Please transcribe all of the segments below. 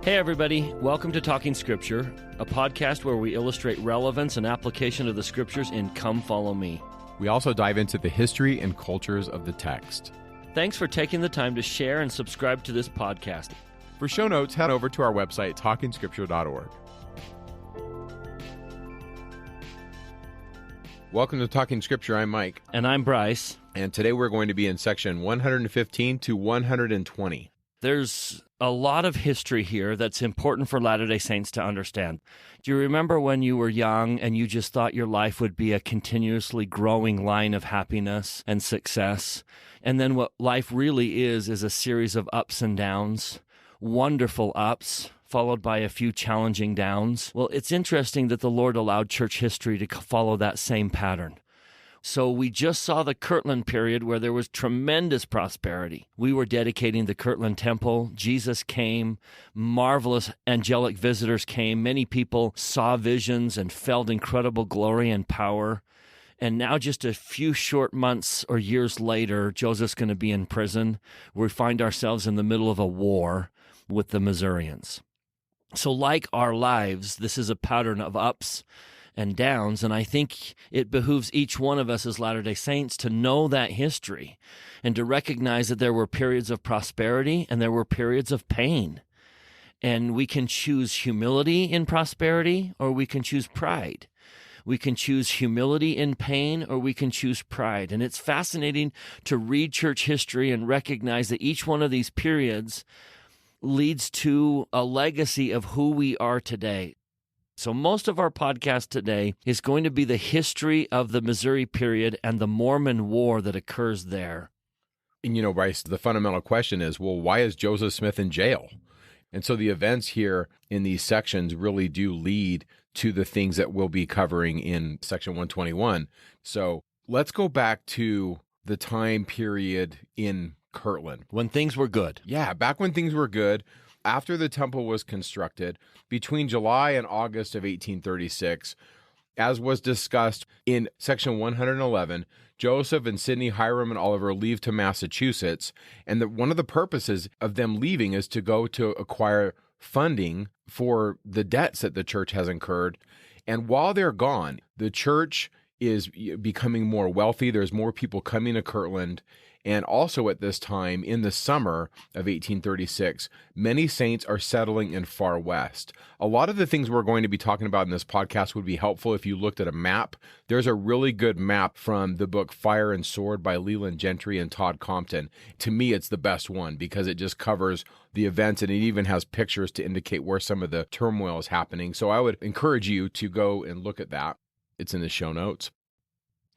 Hey everybody, welcome to Talking Scripture, a podcast where we illustrate relevance and application of the Scriptures in Come Follow Me. We also dive into the history and cultures of the text. Thanks for taking the time to share and subscribe to this podcast. For show notes, head over to our website, talkingscripture.org. Welcome to Talking Scripture. I'm Mike. And I'm Bryce. And today we're going to be in section 115 to 120. There's a lot of history here that's important for Latter-day Saints to understand. Do you remember when you were young and you just thought your life would be a continuously growing line of happiness and success? And then what life really is a series of ups and downs, wonderful ups, followed by a few challenging downs. Well, it's interesting that the Lord allowed church history to follow that same pattern. So we just saw the Kirtland period where there was tremendous prosperity. We were dedicating the Kirtland temple. Jesus came. Marvelous angelic visitors came. Many people saw visions and felt incredible glory and power. And now just a few short months or years later, Joseph's going to be in prison. We find ourselves in the middle of a war with the Missourians. So like our lives, this is a pattern of ups and downs, and I think it behooves each one of us as Latter-day Saints to know that history and to recognize that there were periods of prosperity and there were periods of pain. And we can choose humility in prosperity or we can choose pride. We can choose humility in pain or we can choose pride. And it's fascinating to read church history and recognize that each one of these periods leads to a legacy of who we are today. So most of our podcast today is going to be the history of the Missouri period and the Mormon War that occurs there. And you know, Bryce, the fundamental question is, well, why is Joseph Smith in jail? And so the events here in these sections really do lead to the things that we'll be covering in section 121. So let's go back to the time period in Kirtland. When things were good. Yeah, back when things were good. After the temple was constructed, between July and August of 1836, as was discussed in section 111, Joseph and Sidney, Hyrum, and Oliver leave to Massachusetts, and one of the purposes of them leaving is to go to acquire funding for the debts that the church has incurred. And while they're gone, the church is becoming more wealthy. There's more people coming to Kirtland. And also at this time, in the summer of 1836, many saints are settling in far west. A lot of the things we're going to be talking about in this podcast would be helpful if you looked at a map. There's a really good map from the book Fire and Sword by Leland Gentry and Todd Compton. To me, it's the best one because it just covers the events and it even has pictures to indicate where some of the turmoil is happening. So I would encourage you to go and look at that. It's in the show notes.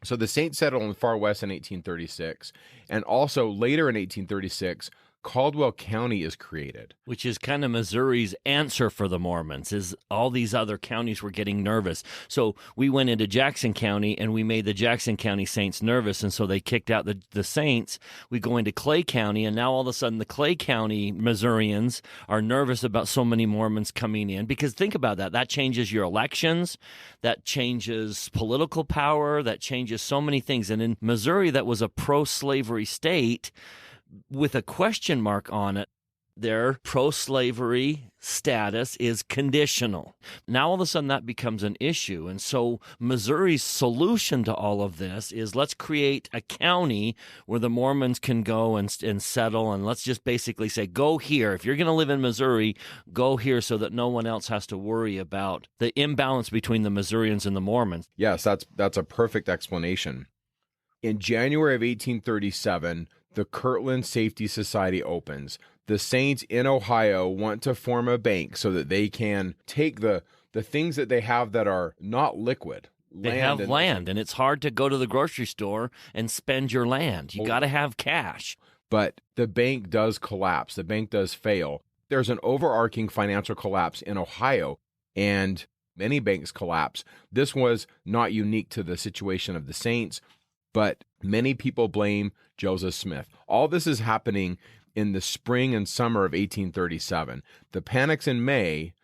So the saints settled in the far west in 1836, and also later in 1836, Caldwell County is created. Which is kind of Missouri's answer for the Mormons, is all these other counties were getting nervous. So we went into Jackson County, and we made the Jackson County Saints nervous, and so they kicked out the Saints. We go into Clay County, and now all of a sudden the Clay County Missourians are nervous about so many Mormons coming in. Because think about that. That changes your elections. That changes political power. That changes so many things. And in Missouri, that was a pro-slavery state, with a question mark on it. Their pro-slavery status is conditional. Now all of a sudden that becomes an issue. And so Missouri's solution to all of this is let's create a county where the Mormons can go and settle, and let's just basically say, go here. If you're going to live in Missouri, go here so that no one else has to worry about the imbalance between the Missourians and the Mormons. Yes, that's a perfect explanation. In January of 1837, the Kirtland Safety Society opens. The saints in Ohio want to form a bank so that they can take the things that they have that are not liquid. They have land, and it's hard to go to the grocery store and spend your land. You got to have cash. But the bank does collapse. The bank does fail. There's an overarching financial collapse in Ohio, and many banks collapse. This was not unique to the situation of the saints, but many people blame Joseph Smith. All this is happening in the spring and summer of 1837. The panic's in May.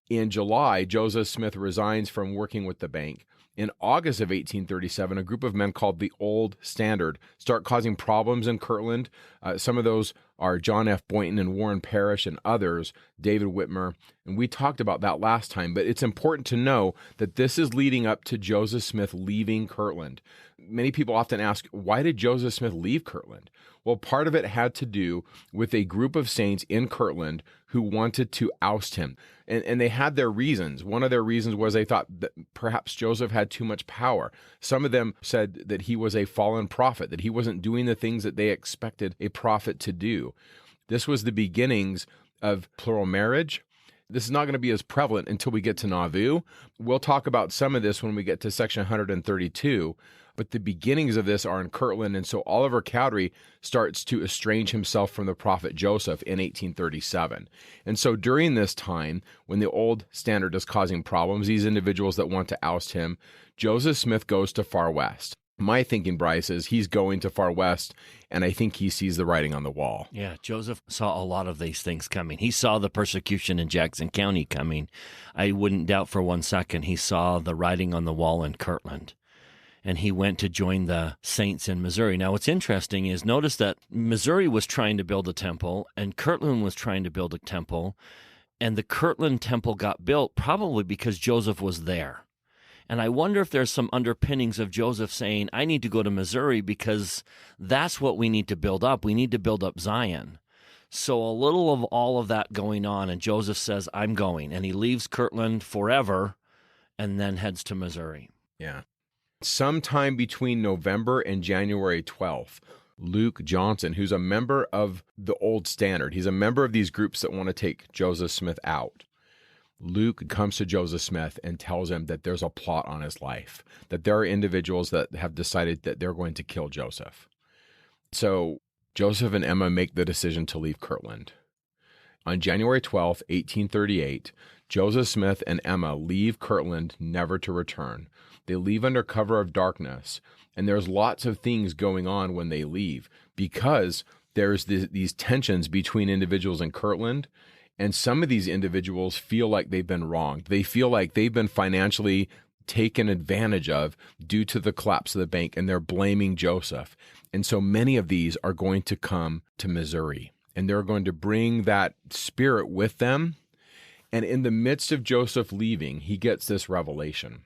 In July, Joseph Smith resigns from working with the bank. In August of 1837, a group of men called the Old Standard start causing problems in Kirtland. Some of those are John F. Boynton and Warren Parrish and others, David Whitmer. And we talked about that last time, but it's important to know that this is leading up to Joseph Smith leaving Kirtland. Many people often ask, why did Joseph Smith leave Kirtland? Well, part of it had to do with a group of saints in Kirtland who wanted to oust him. And they had their reasons. One of their reasons was they thought that perhaps Joseph had too much power. Some of them said that he was a fallen prophet, that he wasn't doing the things that they expected a prophet to do. This was the beginnings of plural marriage. This is not going to be as prevalent until we get to Nauvoo. We'll talk about some of this when we get to section 132. But the beginnings of this are in Kirtland, and so Oliver Cowdery starts to estrange himself from the prophet Joseph in 1837. And so during this time, when the old standard is causing problems, these individuals that want to oust him, Joseph Smith goes to Far West. My thinking, Bryce, is he's going to Far West, and I think he sees the writing on the wall. Yeah, Joseph saw a lot of these things coming. He saw the persecution in Jackson County coming. I wouldn't doubt for one second he saw the writing on the wall in Kirtland. And he went to join the saints in Missouri. Now, what's interesting is notice that Missouri was trying to build a temple, and Kirtland was trying to build a temple, and the Kirtland temple got built probably because Joseph was there. And I wonder if there's some underpinnings of Joseph saying, I need to go to Missouri because that's what we need to build up. We need to build up Zion. So a little of all of that going on, and Joseph says, I'm going. And he leaves Kirtland forever and then heads to Missouri. Yeah. Sometime between November and January 12th, Luke Johnson, who's a member of the Old Standard, he's a member of these groups that want to take Joseph Smith out. Luke comes to Joseph Smith and tells him that there's a plot on his life, that there are individuals that have decided that they're going to kill Joseph. So Joseph and Emma make the decision to leave Kirtland. On January 12th, 1838, Joseph Smith and Emma leave Kirtland never to return. They leave under cover of darkness, and there's lots of things going on when they leave because there's these tensions between individuals in Kirtland, and some of these individuals feel like they've been wronged. They feel like they've been financially taken advantage of due to the collapse of the bank, and they're blaming Joseph. And so many of these are going to come to Missouri, and they're going to bring that spirit with them. And in the midst of Joseph leaving, he gets this revelation.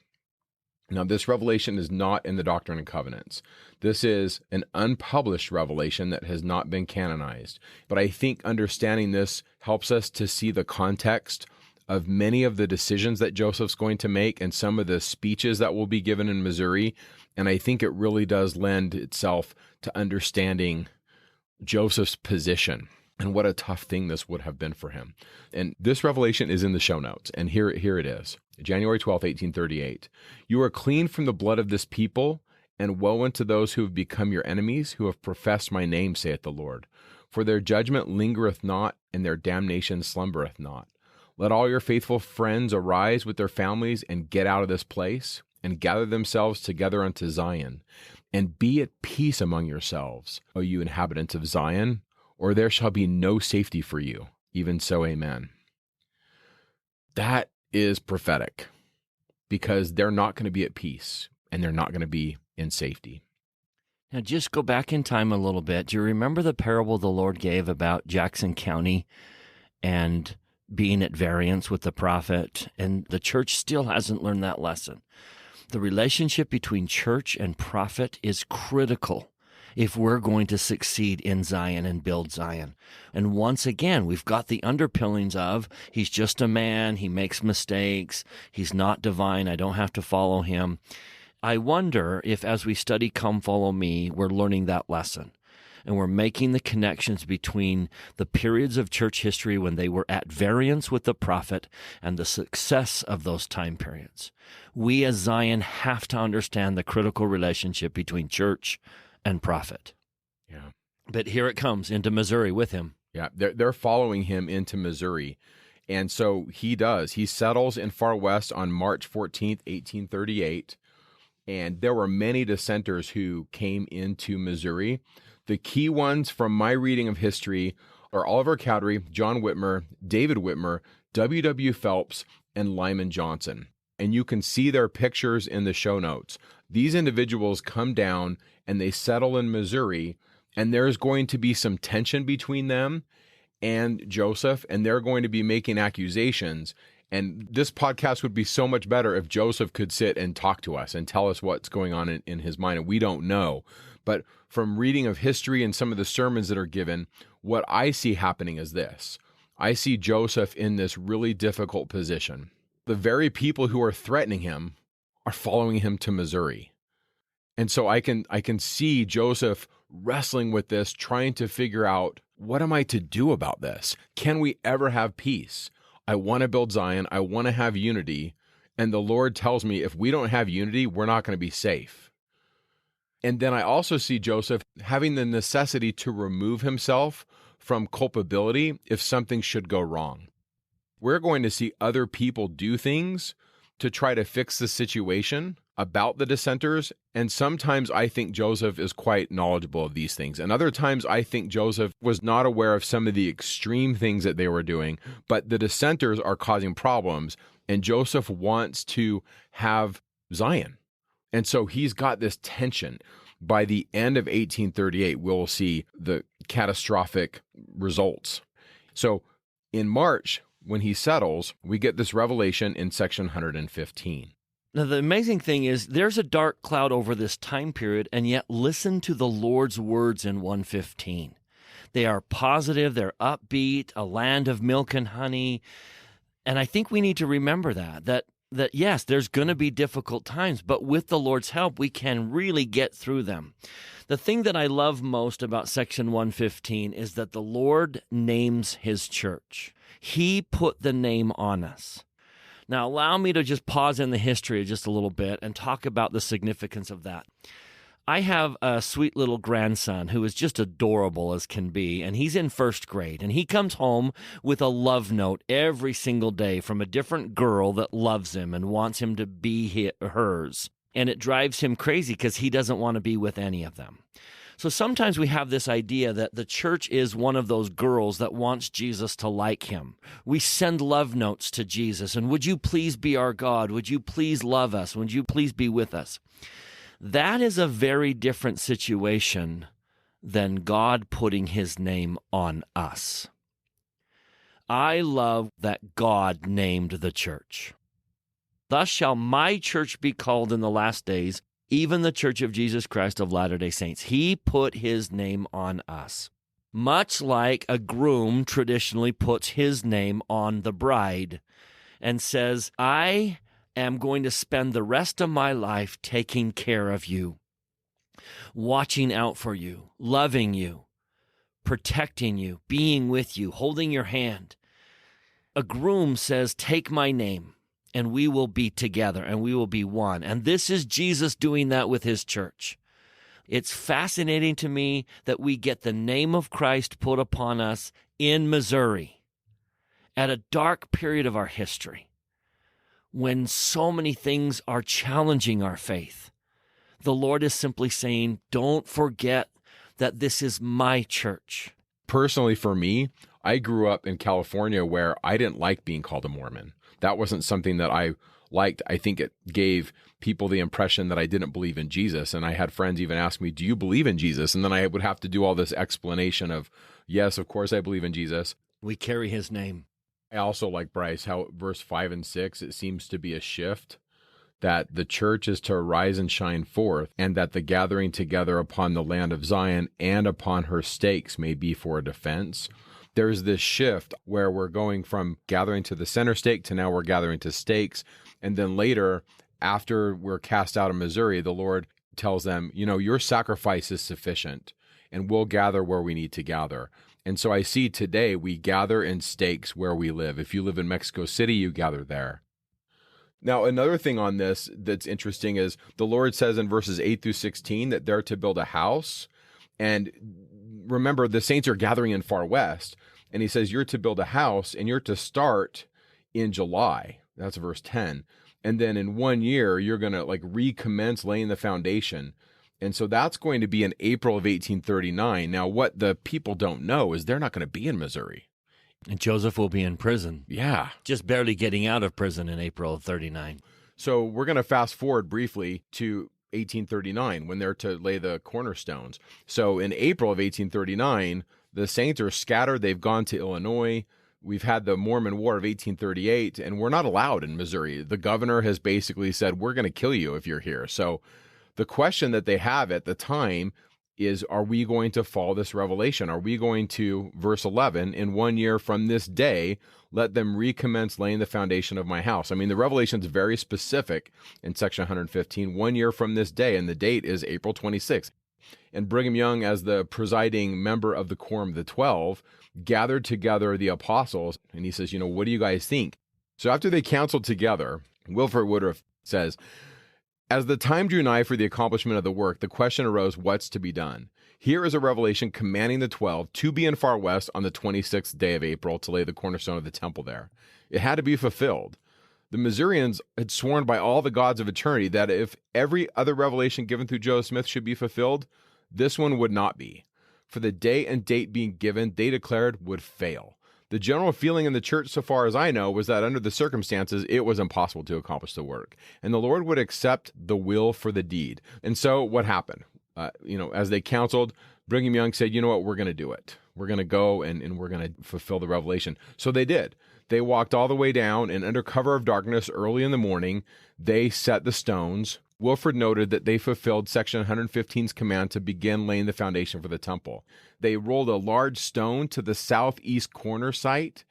Now, this revelation is not in the Doctrine and Covenants. This is an unpublished revelation that has not been canonized. But I think understanding this helps us to see the context of many of the decisions that Joseph's going to make and some of the speeches that will be given in Missouri. And I think it really does lend itself to understanding Joseph's position and what a tough thing this would have been for him. And this revelation is in the show notes, and here it is. January 12th, 1838. You are clean from the blood of this people, and woe unto those who have become your enemies, who have professed my name, saith the Lord. For their judgment lingereth not, and their damnation slumbereth not. Let all your faithful friends arise with their families, and get out of this place, and gather themselves together unto Zion, and be at peace among yourselves, O you inhabitants of Zion, or there shall be no safety for you. Even so, amen. That is prophetic, because they're not going to be at peace, and they're not going to be in safety. Now, just go back in time a little bit. Do you remember the parable the Lord gave about Jackson County and being at variance with the prophet? And the church still hasn't learned that lesson. The relationship between church and prophet is critical if we're going to succeed in Zion and build Zion. And once again, we've got the underpinnings of he's just a man, he makes mistakes, he's not divine, I don't have to follow him. I wonder if as we study Come Follow Me, we're learning that lesson. And we're making the connections between the periods of church history when they were at variance with the prophet and the success of those time periods. We as Zion have to understand the critical relationship between church and prophet. Yeah. But here it comes into Missouri with him. Yeah, they're following him into Missouri. And so he does. He settles in Far West on March 14th, 1838. And there were many dissenters who came into Missouri. The key ones from my reading of history are Oliver Cowdery, John Whitmer, David Whitmer, W. Phelps, and Lyman Johnson. And you can see their pictures in the show notes. These individuals come down and they settle in Missouri, And there's going to be some tension between them and Joseph, and they're going to be making accusations. And this podcast would be so much better if Joseph could sit and talk to us and tell us what's going on in his mind. And we don't know. But from reading of history and some of the sermons that are given, what I see happening is this. I see Joseph in this really difficult position. The very people who are threatening him are following him to Missouri. And so I can see Joseph wrestling with this, trying to figure out, what am I to do about this? Can we ever have peace? I want to build Zion. I want to have unity. And the Lord tells me if we don't have unity, we're not going to be safe. And then I also see Joseph having the necessity to remove himself from culpability if something should go wrong. We're going to see other people do things to try to fix the situation about the dissenters. And sometimes I think Joseph is quite knowledgeable of these things. And other times I think Joseph was not aware of some of the extreme things that they were doing, but the dissenters are causing problems. And Joseph wants to have Zion. And so he's got this tension. By the end of 1838, we'll see the catastrophic results. So in March, when he settles, we get this revelation in section 115. Now, the amazing thing is there's a dark cloud over this time period, and yet listen to the Lord's words in 115. They are positive, they're upbeat, a land of milk and honey. And I think we need to remember that yes, there's going to be difficult times, but with the Lord's help, we can really get through them. The thing that I love most about section 115 is that the Lord names his church. He put the name on us. Now, allow me to just pause in the history just a little bit and talk about the significance of that. I have a sweet little grandson who is just adorable as can be, and he's in first grade, and he comes home with a love note every single day from a different girl that loves him and wants him to be hers. And it drives him crazy because he doesn't want to be with any of them. So sometimes we have this idea that the church is one of those girls that wants Jesus to like him. We send love notes to Jesus, and would you please be our God? Would you please love us? Would you please be with us? That is a very different situation than God putting his name on us. I love that God named the church. Thus shall my church be called in the last days, even the Church of Jesus Christ of Latter-day Saints. He put his name on us. Much like a groom traditionally puts his name on the bride and says, I am going to spend the rest of my life taking care of you, watching out for you, loving you, protecting you, being with you, holding your hand. A groom says, take my name, and we will be together, and we will be one. And this is Jesus doing that with his church. It's fascinating to me that we get the name of Christ put upon us in Missouri at a dark period of our history, when so many things are challenging our faith. The Lord is simply saying, don't forget that this is my church. Personally, for me, I grew up in California where I didn't like being called a Mormon. That wasn't something that I liked. I think it gave people the impression that I didn't believe in Jesus. And I had friends even ask me, do you believe in Jesus? And then I would have to do all this explanation of, yes, of course I believe in Jesus. We carry his name. I also like, Bryce, how verse 5 and 6, it seems to be a shift, that the church is to arise and shine forth, and that the gathering together upon the land of Zion and upon her stakes may be for a defense. There's this shift where we're going from gathering to the center stake to now we're gathering to stakes. And then later, after we're cast out of Missouri, the Lord tells them, your sacrifice is sufficient, and we'll gather where we need to gather. And so I see today we gather in stakes where we live. If you live in Mexico City, you gather there. Now, another thing on this that's interesting is the Lord says in verses 8 through 16 that they're to build a house. And remember, the saints are gathering in far west. And he says, you're to build a house, and you're to start in July. That's verse 10. And then in 1 year, you're going to recommence laying the foundation. And so that's going to be in April of 1839. Now, what the people don't know is they're not going to be in Missouri. And Joseph will be in prison. Yeah. Just barely getting out of prison in April of 39. So we're going to fast forward briefly to 1839 when they're to lay the cornerstones. So in April of 1839, the saints are scattered. They've gone to Illinois. We've had the Mormon War of 1838, and we're not allowed in Missouri. The governor has basically said, we're going to kill you if you're here. So the question that they have at the time is, are we going to follow this revelation? Are we going to, verse 11, in 1 year from this day, let them recommence laying the foundation of my house? I mean, the revelation is very specific in section 115, 1 year from this day, and the date is April 26th. And Brigham Young, as the presiding member of the Quorum of the 12, gathered together the apostles, and he says, what do you guys think? So after they counseled together, Wilford Woodruff says, as the time drew nigh for the accomplishment of the work, the question arose, what's to be done? Here is a revelation commanding the 12 to be in Far West on the 26th day of April to lay the cornerstone of the temple there. It had to be fulfilled. The Missourians had sworn by all the gods of eternity that if every other revelation given through Joseph Smith should be fulfilled, this one would not be. For the day and date being given, they declared would fail. The general feeling in the church, so far as I know, was that under the circumstances, it was impossible to accomplish the work. And the Lord would accept the will for the deed. And so what happened? As they counseled, Brigham Young said, we're going to do it. We're going to go and we're going to fulfill the revelation. So they did. They walked all the way down, and under cover of darkness early in the morning, they set the stones. Wilford noted that they fulfilled section 115's command to begin laying the foundation for the temple. They rolled a large stone to the southeast corner site,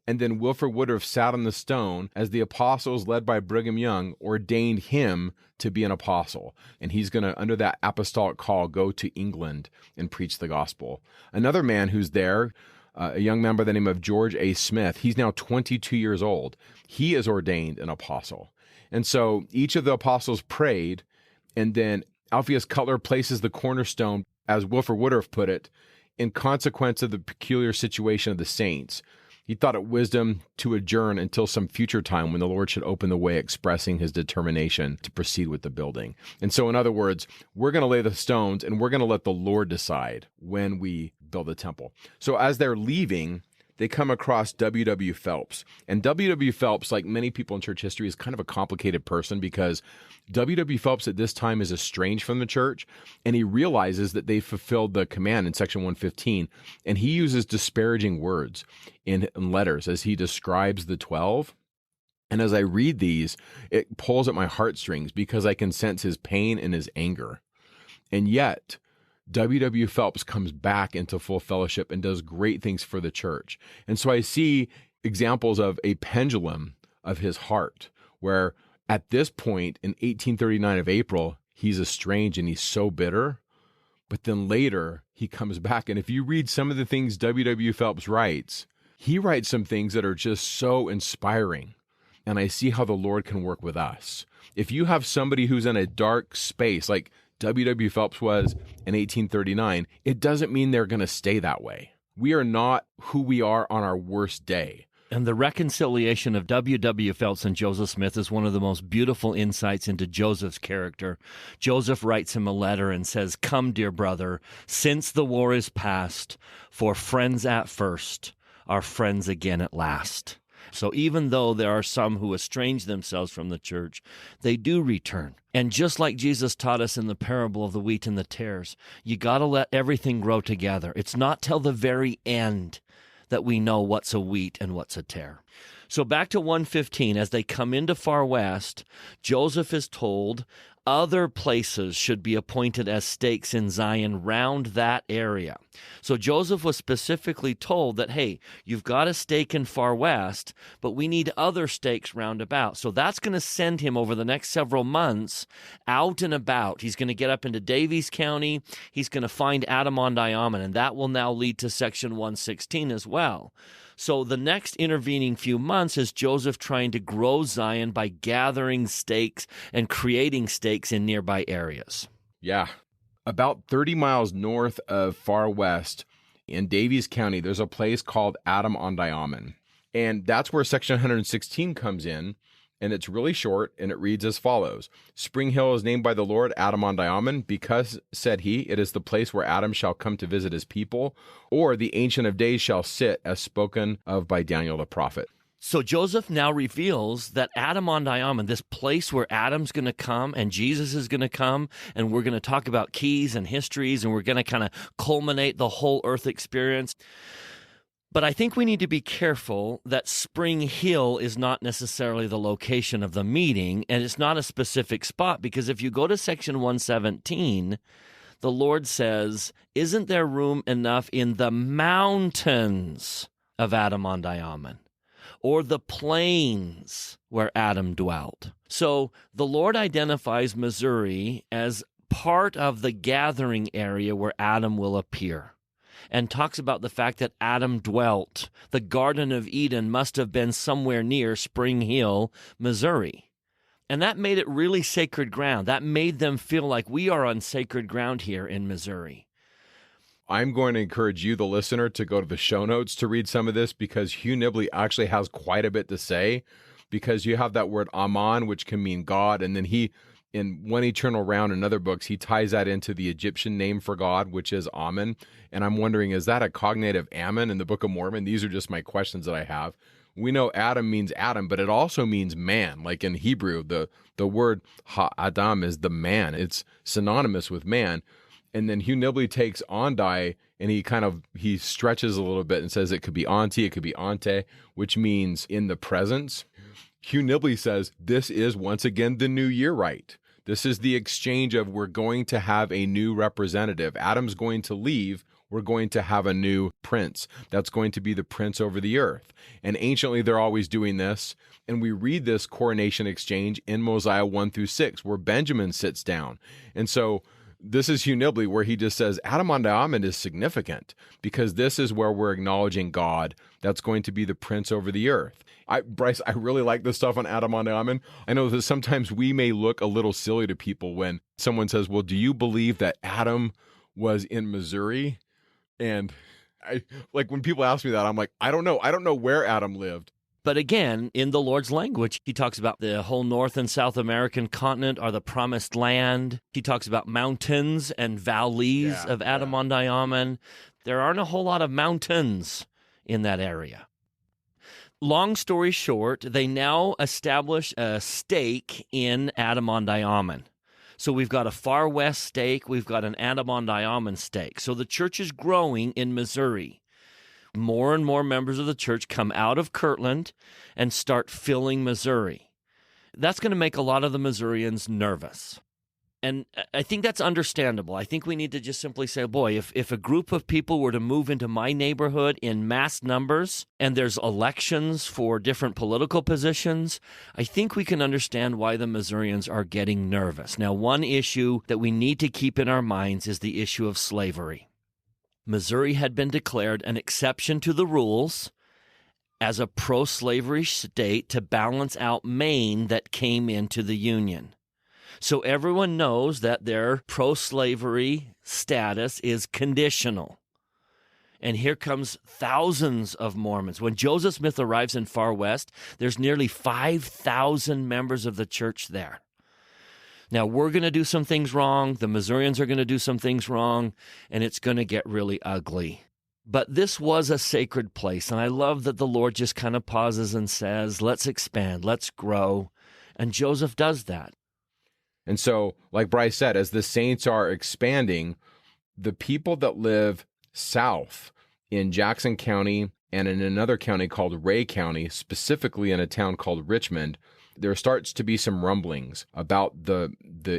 and then Wilford Woodruff sat on the stone as the apostles, led by Brigham Young, ordained him to be an apostle. And he's going to, under that apostolic call, go to England and preach the gospel. Another man who's there, a young man by the name of George A. Smith, he's now 22 years old. He is ordained an apostle. And so each of the apostles prayed, and then Alpheus Cutler places the cornerstone, as Wilford Woodruff put it, in consequence of the peculiar situation of the saints. He thought it wisdom to adjourn until some future time when the Lord should open the way, expressing his determination to proceed with the building. And so, in other words, we're going to lay the stones, and we're going to let the Lord decide when we build the temple. So as they're leaving, they come across W. Phelps. And W. Phelps, like many people in church history, is kind of a complicated person because W. Phelps at this time is estranged from the church, and he realizes that they fulfilled the command in section 115, and he uses disparaging words in letters as he describes the 12. And as I read these, it pulls at my heartstrings because I can sense his pain and his anger. And yet, W. Phelps comes back into full fellowship and does great things for the church. And so I see examples of a pendulum of his heart, where at this point in 1839 of April, he's estranged and he's so bitter. But then later, he comes back. And if you read some of the things W. Phelps writes, he writes some things that are just so inspiring. And I see how the Lord can work with us. If you have somebody who's in a dark space, like W. Phelps was in 1839, it doesn't mean they're going to stay that way. We are not who we are on our worst day. And the reconciliation of W. Phelps and Joseph Smith is one of the most beautiful insights into Joseph's character. Joseph writes him a letter and says, "Come, dear brother, since the war is past, for friends at first are friends again at last." So even though there are some who estrange themselves from the church, they do return. And just like Jesus taught us in the parable of the wheat and the tares, you got to let everything grow together. It's not till the very end that we know what's a wheat and what's a tare. So back to 115, as they come into Far West, Joseph is told other places should be appointed as stakes in Zion round that area. So Joseph was specifically told that, hey, you've got a stake in Far West, but we need other stakes round about. So that's going to send him over the next several months out and about. He's going to get up into Daviess County. He's going to find Adam-Ondi-Ahman, and that will now lead to section 116 as well. So the next intervening few months is Joseph trying to grow Zion by gathering stakes and creating stakes in nearby areas. Yeah. About 30 miles north of Far West in Daviess County, there's a place called Adam-Ondi-Ahman. And that's where section 116 comes in. And it's really short, and it reads as follows. Spring Hill is named by the Lord Adam-Ondi-Ahman because, said he, it is the place where Adam shall come to visit his people, or the Ancient of Days shall sit, as spoken of by Daniel the prophet. So Joseph now reveals that Adam-Ondi-Ahman, this place where Adam's going to come and Jesus is going to come, and we're going to talk about keys and histories, and we're going to kind of culminate the whole earth experience. But I think we need to be careful that Spring Hill is not necessarily the location of the meeting, and it's not a specific spot, because if you go to section 117, the Lord says, "Isn't there room enough in the mountains of Adam-Ondi-Ahman, or the plains where Adam dwelt?" So the Lord identifies Missouri as part of the gathering area where Adam will appear, and talks about the fact that Adam dwelt. The Garden of Eden must have been somewhere near Spring Hill, Missouri. And that made it really sacred ground. That made them feel like we are on sacred ground here in Missouri. I'm going to encourage you, the listener, to go to the show notes to read some of this, because Hugh Nibley actually has quite a bit to say, because you have that word Ahman, which can mean God, and then he, in One Eternal Round and other books, he ties that into the Egyptian name for God, which is Amen. And I'm wondering, is that a cognate of Ammon in the Book of Mormon? These are just my questions that I have. We know Adam means Adam, but it also means man. Like in Hebrew, the word Adam is the man. It's synonymous with man. And then Hugh Nibley takes Ondi and he stretches a little bit and says it could be Auntie, it could be Ante, which means in the presence. Hugh Nibley says this is once again the new year rite. This is the exchange of we're going to have a new representative. Adam's going to leave. We're going to have a new prince. That's going to be the prince over the earth. And anciently, they're always doing this. And we read this coronation exchange in Mosiah 1-6, where Benjamin sits down. And so this is Hugh Nibley, where he just says Adam-Ondi-Ahman is significant because this is where we're acknowledging God. That's going to be the prince over the earth. Bryce, I really like this stuff on Adam-Ondi-Ahman. I know that sometimes we may look a little silly to people when someone says, well, do you believe that Adam was in Missouri? And when people ask me that, I'm like, I don't know. I don't know where Adam lived. But again, in the Lord's language, he talks about the whole North and South American continent are the promised land. He talks about mountains and valleys of Adam-Ondi-Ahman. There aren't a whole lot of mountains in that area. Long story short, they now establish a stake in Adam-Ondi-Ahman. So we've got a far west stake, we've got an Adam-Ondi-Ahman stake. So the church is growing in Missouri. More and more members of the church come out of Kirtland and start filling Missouri. That's going to make a lot of the Missourians nervous. And I think that's understandable. I think we need to just simply say, boy, if a group of people were to move into my neighborhood in mass numbers and there's elections for different political positions, I think we can understand why the Missourians are getting nervous. Now, one issue that we need to keep in our minds is the issue of slavery. Missouri had been declared an exception to the rules as a pro-slavery state to balance out Maine that came into the Union. So everyone knows that their pro-slavery status is conditional. And here comes thousands of Mormons. When Joseph Smith arrives in Far West, there's nearly 5,000 members of the church there. Now, we're going to do some things wrong. The Missourians are going to do some things wrong, and it's going to get really ugly. But this was a sacred place, and I love that the Lord just kind of pauses and says, let's expand, let's grow. And Joseph does that. And so, like Bryce said, as the saints are expanding, the people that live south in Jackson County and in another county called Ray County, specifically in a town called Richmond, there starts to be some rumblings about the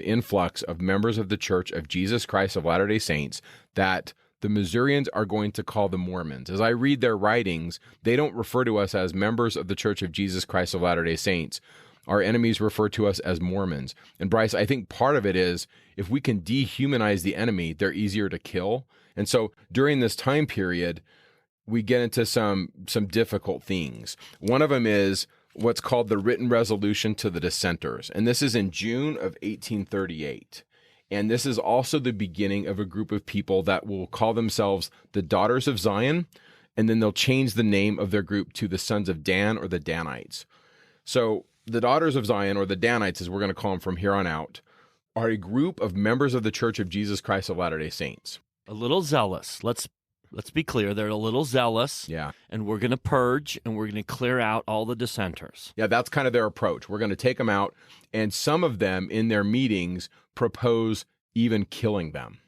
influx of members of the Church of Jesus Christ of Latter-day Saints that the Missourians are going to call the Mormons. As I read their writings, they don't refer to us as members of the Church of Jesus Christ of Latter-day Saints. Our enemies refer to us as Mormons. And Bryce, I think part of it is if we can dehumanize the enemy, they're easier to kill. And so during this time period, we get into some difficult things. One of them is what's called the written resolution to the dissenters. And this is in June of 1838. And this is also the beginning of a group of people that will call themselves the Daughters of Zion. And then they'll change the name of their group to the Sons of Dan or the Danites. So the Daughters of Zion, or the Danites, as we're going to call them from here on out, are a group of members of the Church of Jesus Christ of Latter-day Saints. A little zealous. Let's Let's be clear. They're a little zealous. Yeah. And we're going to purge and we're going to clear out all the dissenters. Yeah, that's kind of their approach. We're going to take them out. And some of them in their meetings propose even killing them.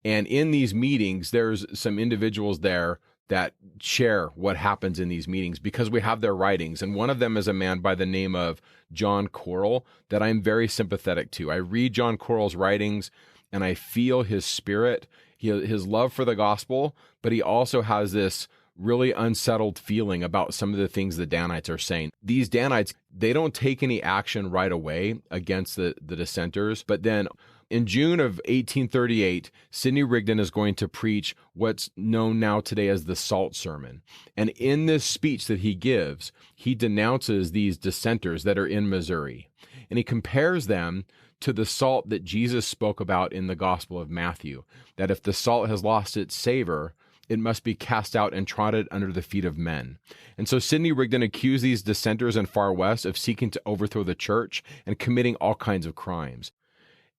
And in these meetings, there's some individuals there that share what happens in these meetings because we have their writings. And one of them is a man by the name of John Corrill that I'm very sympathetic to. I read John Corrill's writings and I feel his spirit, his love for the gospel, but he also has this really unsettled feeling about some of the things the Danites are saying. These Danites, they don't take any action right away against the dissenters, but then in June of 1838, Sidney Rigdon is going to preach what's known now today as the Salt Sermon. And in this speech that he gives, he denounces these dissenters that are in Missouri. And he compares them to the salt that Jesus spoke about in the Gospel of Matthew, that if the salt has lost its savor, it must be cast out and trodden under the feet of men. And so Sidney Rigdon accused these dissenters in Far West of seeking to overthrow the church and committing all kinds of crimes.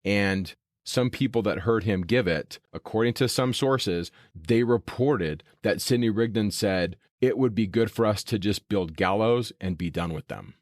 And some people that heard him give it, according to some sources, they reported that Sidney Rigdon said, it would be good for us to just build gallows and be done with them.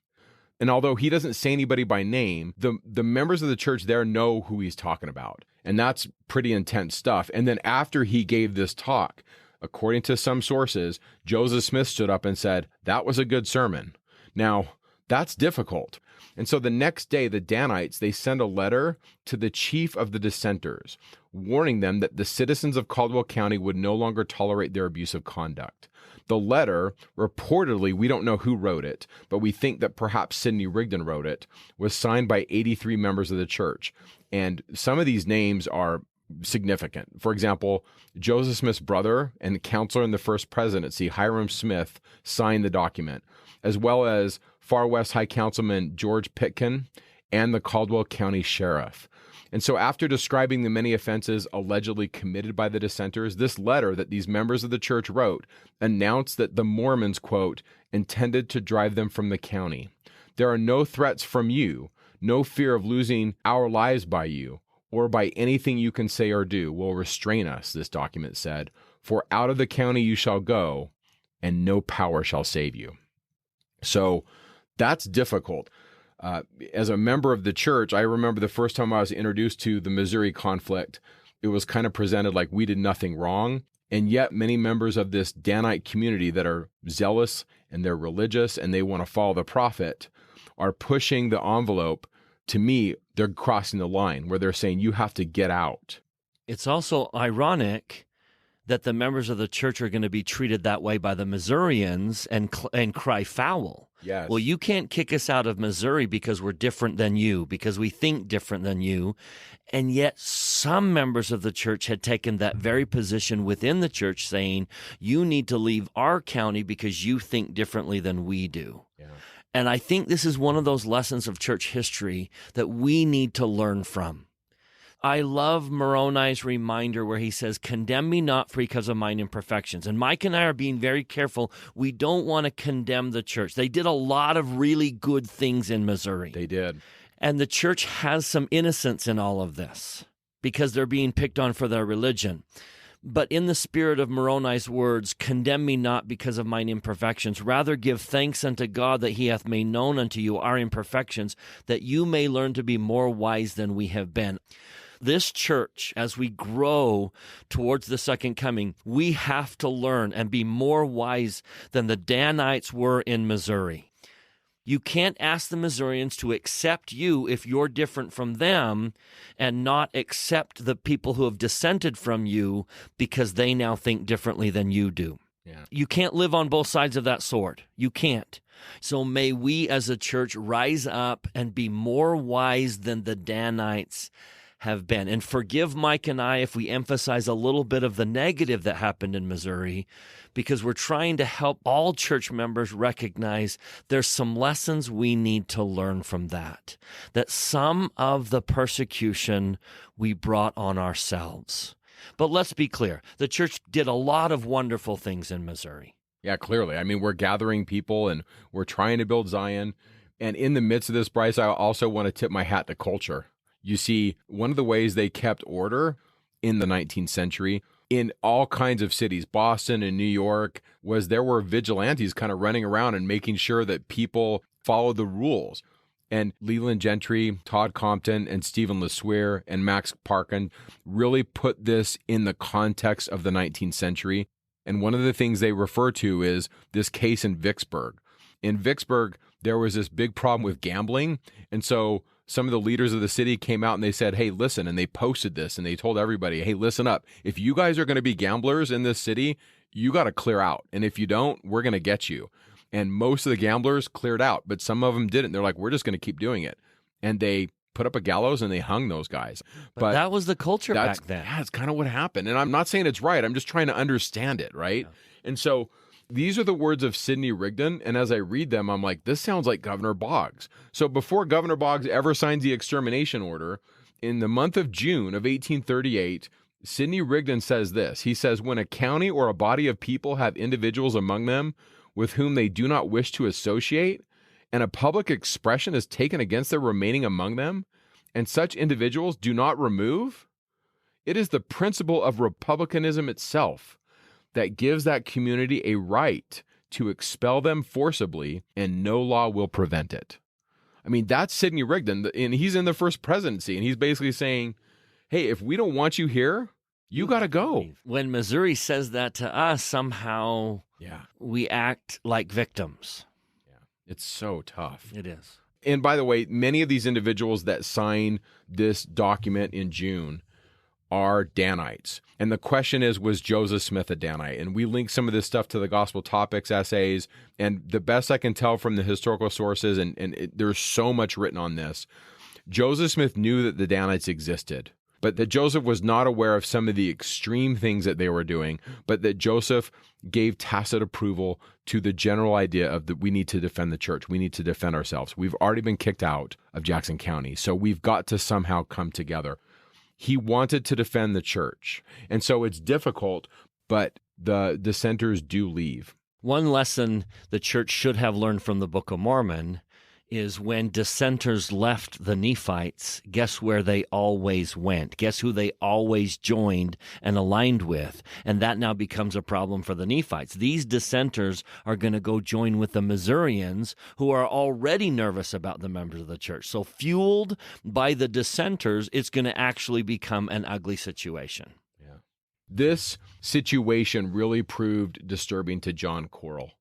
And although he doesn't say anybody by name, the members of the church there know who he's talking about. And that's pretty intense stuff. And then after he gave this talk, according to some sources, Joseph Smith stood up and said, that was a good sermon. Now, that's difficult. And so the next day, the Danites, they send a letter to the chief of the dissenters, warning them that the citizens of Caldwell County would no longer tolerate their abusive conduct. The letter, reportedly, we don't know who wrote it, but we think that perhaps Sidney Rigdon wrote it, was signed by 83 members of the church. And some of these names are significant. For example, Joseph Smith's brother and counselor in the first presidency, Hyrum Smith, signed the document, as well as Far West High Councilman George Pitkin and the Caldwell County Sheriff. And so after describing the many offenses allegedly committed by the dissenters, this letter that these members of the church wrote announced that the Mormons, quote, intended to drive them from the county. There are no threats from you, no fear of losing our lives by you, or by anything you can say or do will restrain us, this document said, for out of the county you shall go, and no power shall save you. So that's difficult. As a member of the church, I remember the first time I was introduced to the Missouri conflict, it was kind of presented like we did nothing wrong. And yet many members of this Danite community that are zealous and they're religious and they want to follow the prophet are pushing the envelope. To me, they're crossing the line where they're saying, you have to get out. It's also ironic that the members of the church are going to be treated that way by the Missourians and cry foul. Yes. Well, you can't kick us out of Missouri because we're different than you, because we think different than you. And yet some members of the church had taken that very position within the church saying, you need to leave our county because you think differently than we do. Yeah. And I think this is one of those lessons of church history that we need to learn from. I love Moroni's reminder where he says, condemn me not because of mine imperfections. And Mike and I are being very careful. We don't want to condemn the church. They did a lot of really good things in Missouri. They did. And the church has some innocence in all of this because they're being picked on for their religion. But in the spirit of Moroni's words, condemn me not because of mine imperfections. Rather give thanks unto God that he hath made known unto you our imperfections, that you may learn to be more wise than we have been. This church, as we grow towards the second coming, we have to learn and be more wise than the Danites were in Missouri. You can't ask the Missourians to accept you if you're different from them and not accept the people who have dissented from you because they now think differently than you do. Yeah. You can't live on both sides of that sword. You can't. So may we as a church rise up and be more wise than the Danites have been. And forgive Mike and I if we emphasize a little bit of the negative that happened in Missouri, because we're trying to help all church members recognize there's some lessons we need to learn from that some of the persecution we brought on ourselves. But let's be clear, the church did a lot of wonderful things in Missouri. Yeah, clearly. I mean, we're gathering people and we're trying to build Zion. And in the midst of this, Bryce, I also want to tip my hat to culture. You see, one of the ways they kept order in the 19th century in all kinds of cities. Boston and New York there were vigilantes kind of running around and making sure that people follow the rules. And Leland Gentry, Todd Compton, and Stephen LeSueur and Max Parkin really put this in the context of the 19th century. And one of the things they refer to is this case in Vicksburg. In Vicksburg, there was this big problem with gambling. And so some of the leaders of the city came out and they said, hey, listen, and they posted this and they told everybody, hey, listen up. If you guys are going to be gamblers in this city, you got to clear out. And if you don't, we're going to get you. And most of the gamblers cleared out, but some of them didn't. They're like, we're just going to keep doing it. And they put up a gallows and they hung those guys. But that was the culture back then. Yeah, it's kind of what happened. And I'm not saying it's right. I'm just trying to understand it, right? Yeah. And so these are the words of Sidney Rigdon. And as I read them, I'm like, this sounds like Governor Boggs. So before Governor Boggs ever signs the Extermination Order, in the month of June of 1838, Sidney Rigdon says this. He says, when a county or a body of people have individuals among them with whom they do not wish to associate, and a public expression is taken against their remaining among them, and such individuals do not remove, it is the principle of republicanism itself that gives that community a right to expel them forcibly, and no law will prevent it. I mean, that's Sidney Rigdon, and he's in the first presidency, and he's basically saying, hey, if we don't want you here, you got to go. When Missouri says that to us, somehow we act like victims. Yeah, it's so tough. It is. And by the way, many of these individuals that sign this document in June are Danites. And the question is, was Joseph Smith a Danite? And we link some of this stuff to the Gospel Topics essays. And the best I can tell from the historical sources, there's so much written on this, Joseph Smith knew that the Danites existed, but that Joseph was not aware of some of the extreme things that they were doing, but that Joseph gave tacit approval to the general idea of that we need to defend the church. We need to defend ourselves. We've already been kicked out of Jackson County, so we've got to somehow come together. He wanted to defend the church. And so it's difficult, but the dissenters do leave. One lesson the church should have learned from the Book of Mormon is when dissenters left the Nephites, guess where they always went? Guess who they always joined and aligned with? And that now becomes a problem for the Nephites. These dissenters are going to go join with the Missourians, who are already nervous about the members of the church. So fueled by the dissenters, it's going to actually become an ugly situation. Yeah. This situation really proved disturbing to John Corrill.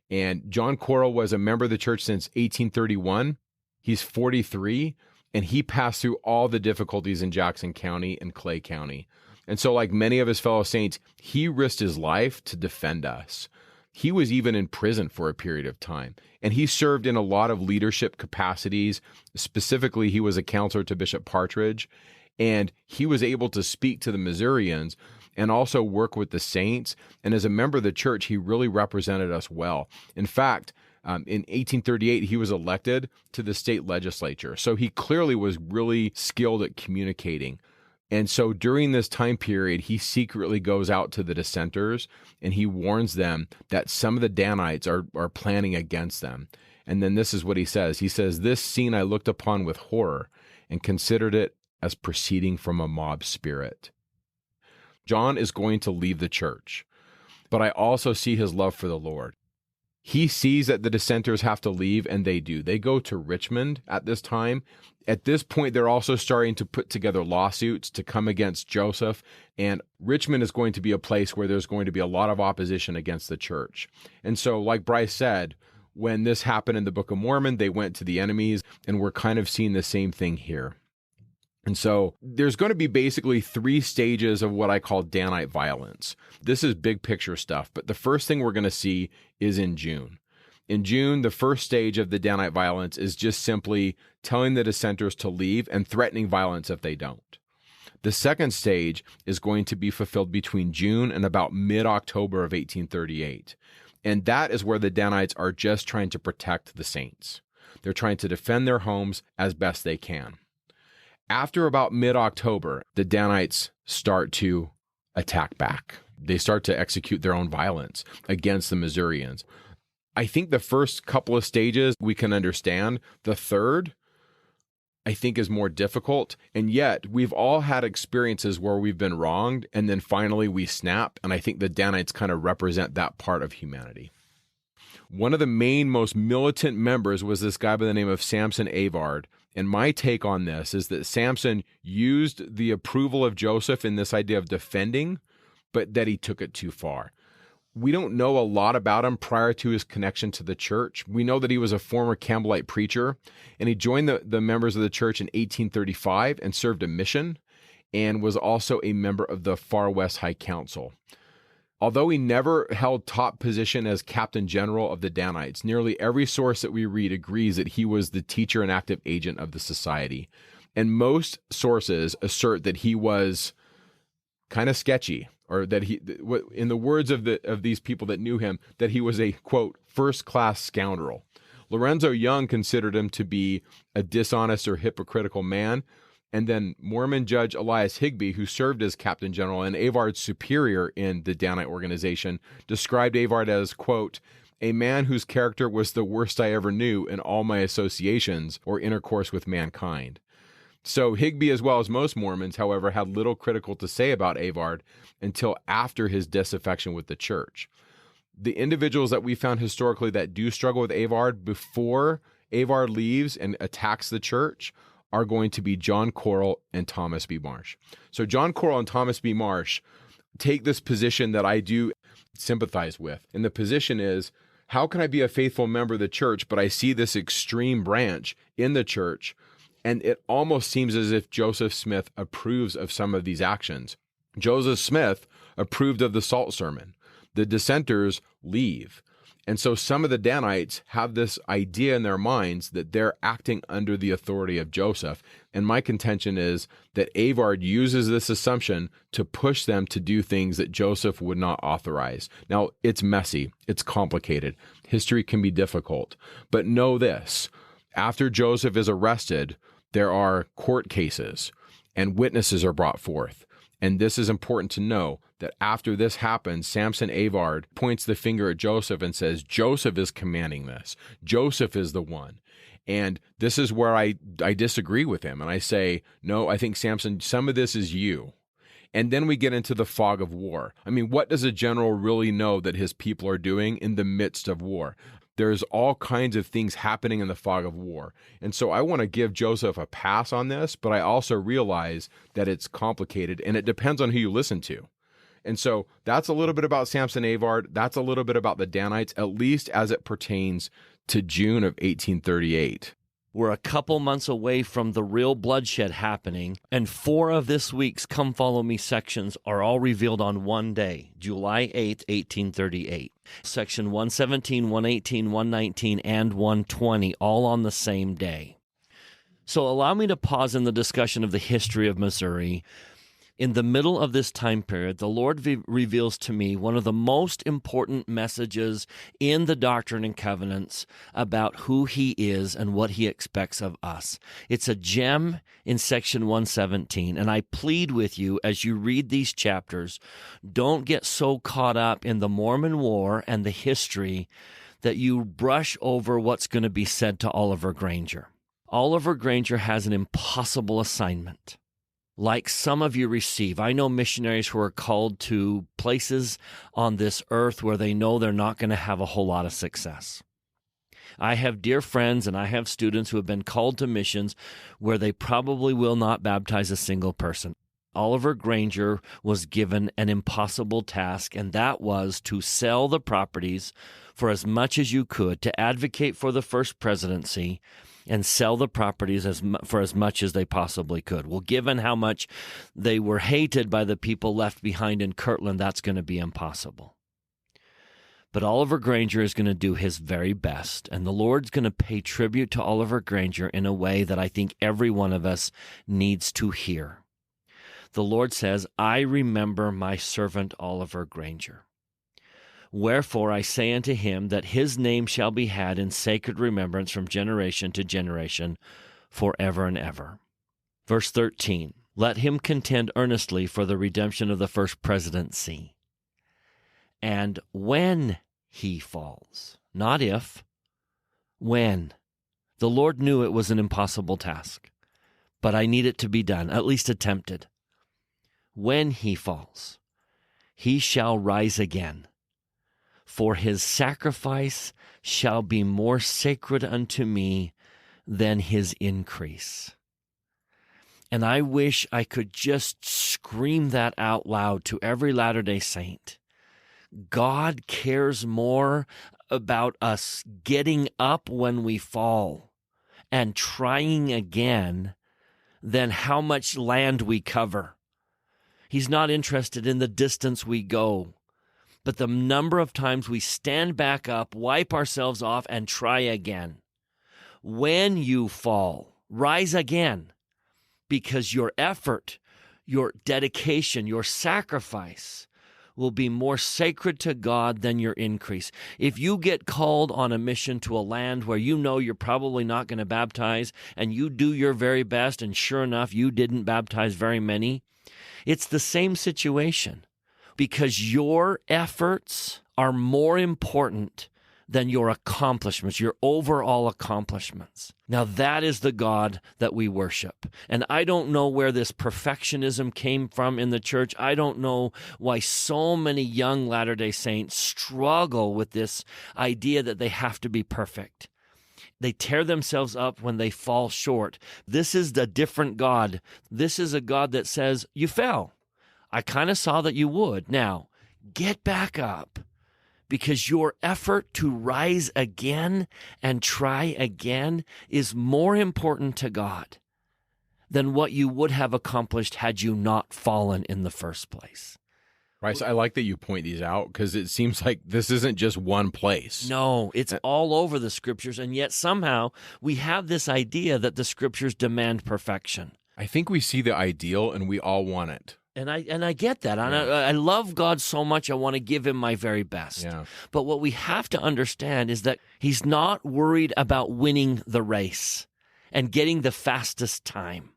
And John Corrill was a member of the church since 1831. He's 43, and he passed through all the difficulties in Jackson County and Clay County. And so, like many of his fellow saints, he risked his life to defend us. He was even in prison for a period of time, and he served in a lot of leadership capacities. Specifically, he was a counselor to Bishop Partridge, and he was able to speak to the Missourians and also work with the saints. And as a member of the church, he really represented us well. In fact, in 1838, he was elected to the state legislature. So he clearly was really skilled at communicating. And so during this time period, he secretly goes out to the dissenters and he warns them that some of the Danites are planning against them. And then this is what he says. He says, "This scene I looked upon with horror and considered it as proceeding from a mob spirit." John is going to leave the church, but I also see his love for the Lord. He sees that the dissenters have to leave, and they do. They go to Richmond at this time. At this point, they're also starting to put together lawsuits to come against Joseph, and Richmond is going to be a place where there's going to be a lot of opposition against the church. And so, like Bryce said, when this happened in the Book of Mormon, they went to the enemies, and we're kind of seeing the same thing here. And so there's going to be basically 3 stages of what I call Danite violence. This is big picture stuff, but the first thing we're going to see is in June. In June, the first stage of the Danite violence is just simply telling the dissenters to leave and threatening violence if they don't. The second stage is going to be fulfilled between June and about mid-October of 1838. And that is where the Danites are just trying to protect the saints. They're trying to defend their homes as best they can. After about mid-October, the Danites start to attack back. They start to execute their own violence against the Missourians. I think the first couple of stages we can understand. The third, I think is more difficult. And yet we've all had experiences where we've been wronged and then finally we snap. And I think the Danites kind of represent that part of humanity. One of the main, most militant members was this guy by the name of Sampson Avard. And my take on this is that Sampson used the approval of Joseph in this idea of defending, but that he took it too far. We don't know a lot about him prior to his connection to the church. We know that he was a former Campbellite preacher, and he joined the members of the church in 1835 and served a mission, and was also a member of the Far West High Council. Although he never held top position as captain general of the Danites, nearly every source that we read agrees that he was the teacher and active agent of the society. And most sources assert that he was kind of sketchy, or that he, in the words of these people that knew him, that he was a, quote, first-class scoundrel. Lorenzo Young considered him to be a dishonest or hypocritical man. And then Mormon Judge Elias Higbee, who served as captain general and Avard's superior in the Danite organization, described Avard as, quote, a man whose character was the worst I ever knew in all my associations or intercourse with mankind. So Higbee, as well as most Mormons, however, had little critical to say about Avard until after his disaffection with the church. The individuals that we found historically that do struggle with Avard before Avard leaves and attacks the church are going to be John Corrill and Thomas B. Marsh. So John Corrill and Thomas B. Marsh take this position that I do sympathize with. And the position is, how can I be a faithful member of the church, but I see this extreme branch in the church, and it almost seems as if Joseph Smith approves of some of these actions. Joseph Smith approved of the salt sermon. The dissenters leave. And so some of the Danites have this idea in their minds that they're acting under the authority of Joseph. And my contention is that Avard uses this assumption to push them to do things that Joseph would not authorize. Now, it's messy. It's complicated. History can be difficult. But know this, after Joseph is arrested, there are court cases and witnesses are brought forth. And this is important to know, that after this happens, Sampson Avard points the finger at Joseph and says, Joseph is commanding this. Joseph is the one. And this is where I disagree with him. And I say, no, I think Sampson, some of this is you. And then we get into the fog of war. I mean, what does a general really know that his people are doing in the midst of war? There's all kinds of things happening in the fog of war. And so I want to give Joseph a pass on this, but I also realize that it's complicated and it depends on who you listen to. And so that's a little bit about Sampson Avard. That's a little bit about the Danites, at least as it pertains to June of 1838. We're a couple months away from the real bloodshed happening, and 4 of this week's Come Follow Me sections are all revealed on one day, July 8th, 1838. Section 117, 118, 119, and 120, all on the same day. So allow me to pause in the discussion of the history of Missouri. In the middle of this time period, the Lord reveals to me one of the most important messages in the Doctrine and Covenants about who He is and what He expects of us. It's a gem in section 117, and I plead with you as you read these chapters, don't get so caught up in the Mormon War and the history that you brush over what's going to be said to Oliver Granger. Oliver Granger has an impossible assignment. Like some of you receive. I know missionaries who are called to places on this earth where they know they're not going to have a whole lot of success. I have dear friends and I have students who have been called to missions where they probably will not baptize a single person. Oliver Granger was given an impossible task, and that was to sell the properties for as much as you could, to advocate for the first presidency, and sell the properties for as much as they possibly could. Well, given how much they were hated by the people left behind in Kirtland, that's going to be impossible. But Oliver Granger is going to do his very best, and the Lord's going to pay tribute to Oliver Granger in a way that I think every one of us needs to hear. The Lord says, I remember my servant Oliver Granger. Wherefore I say unto him that his name shall be had in sacred remembrance from generation to generation, forever and ever. Verse 13, let him contend earnestly for the redemption of the first presidency. And when he falls, not if, when. The Lord knew it was an impossible task. but I need it to be done, at least attempted. When he falls, he shall rise again, for his sacrifice shall be more sacred unto me than his increase. And I wish I could just scream that out loud to every Latter-day Saint. God cares more about us getting up when we fall and trying again than how much land we cover. He's not interested in the distance we go, but the number of times we stand back up, wipe ourselves off, and try again. When you fall, rise again, because your effort, your dedication, your sacrifice will be more sacred to God than your increase. If you get called on a mission to a land where you know you're probably not going to baptize, and you do your very best, and sure enough, you didn't baptize very many, it's the same situation, because your efforts are more important than your accomplishments, your overall accomplishments. Now, that is the God that we worship. And I don't know where this perfectionism came from in the church. I don't know why so many young Latter-day Saints struggle with this idea that they have to be perfect. They tear themselves up when they fall short. This is the different God. This is a God that says, you fell. I kind of saw that you would. Now, get back up, because your effort to rise again and try again is more important to God than what you would have accomplished had you not fallen in the first place. Right. So I like that you point these out, because it seems like this isn't just one place. No, it's all over the Scriptures, and yet somehow we have this idea that the Scriptures demand perfection. I think we see the ideal and we all want it. And I get that. And I love God so much, I want to give him my very best. Yeah. But what we have to understand is that he's not worried about winning the race and getting the fastest time.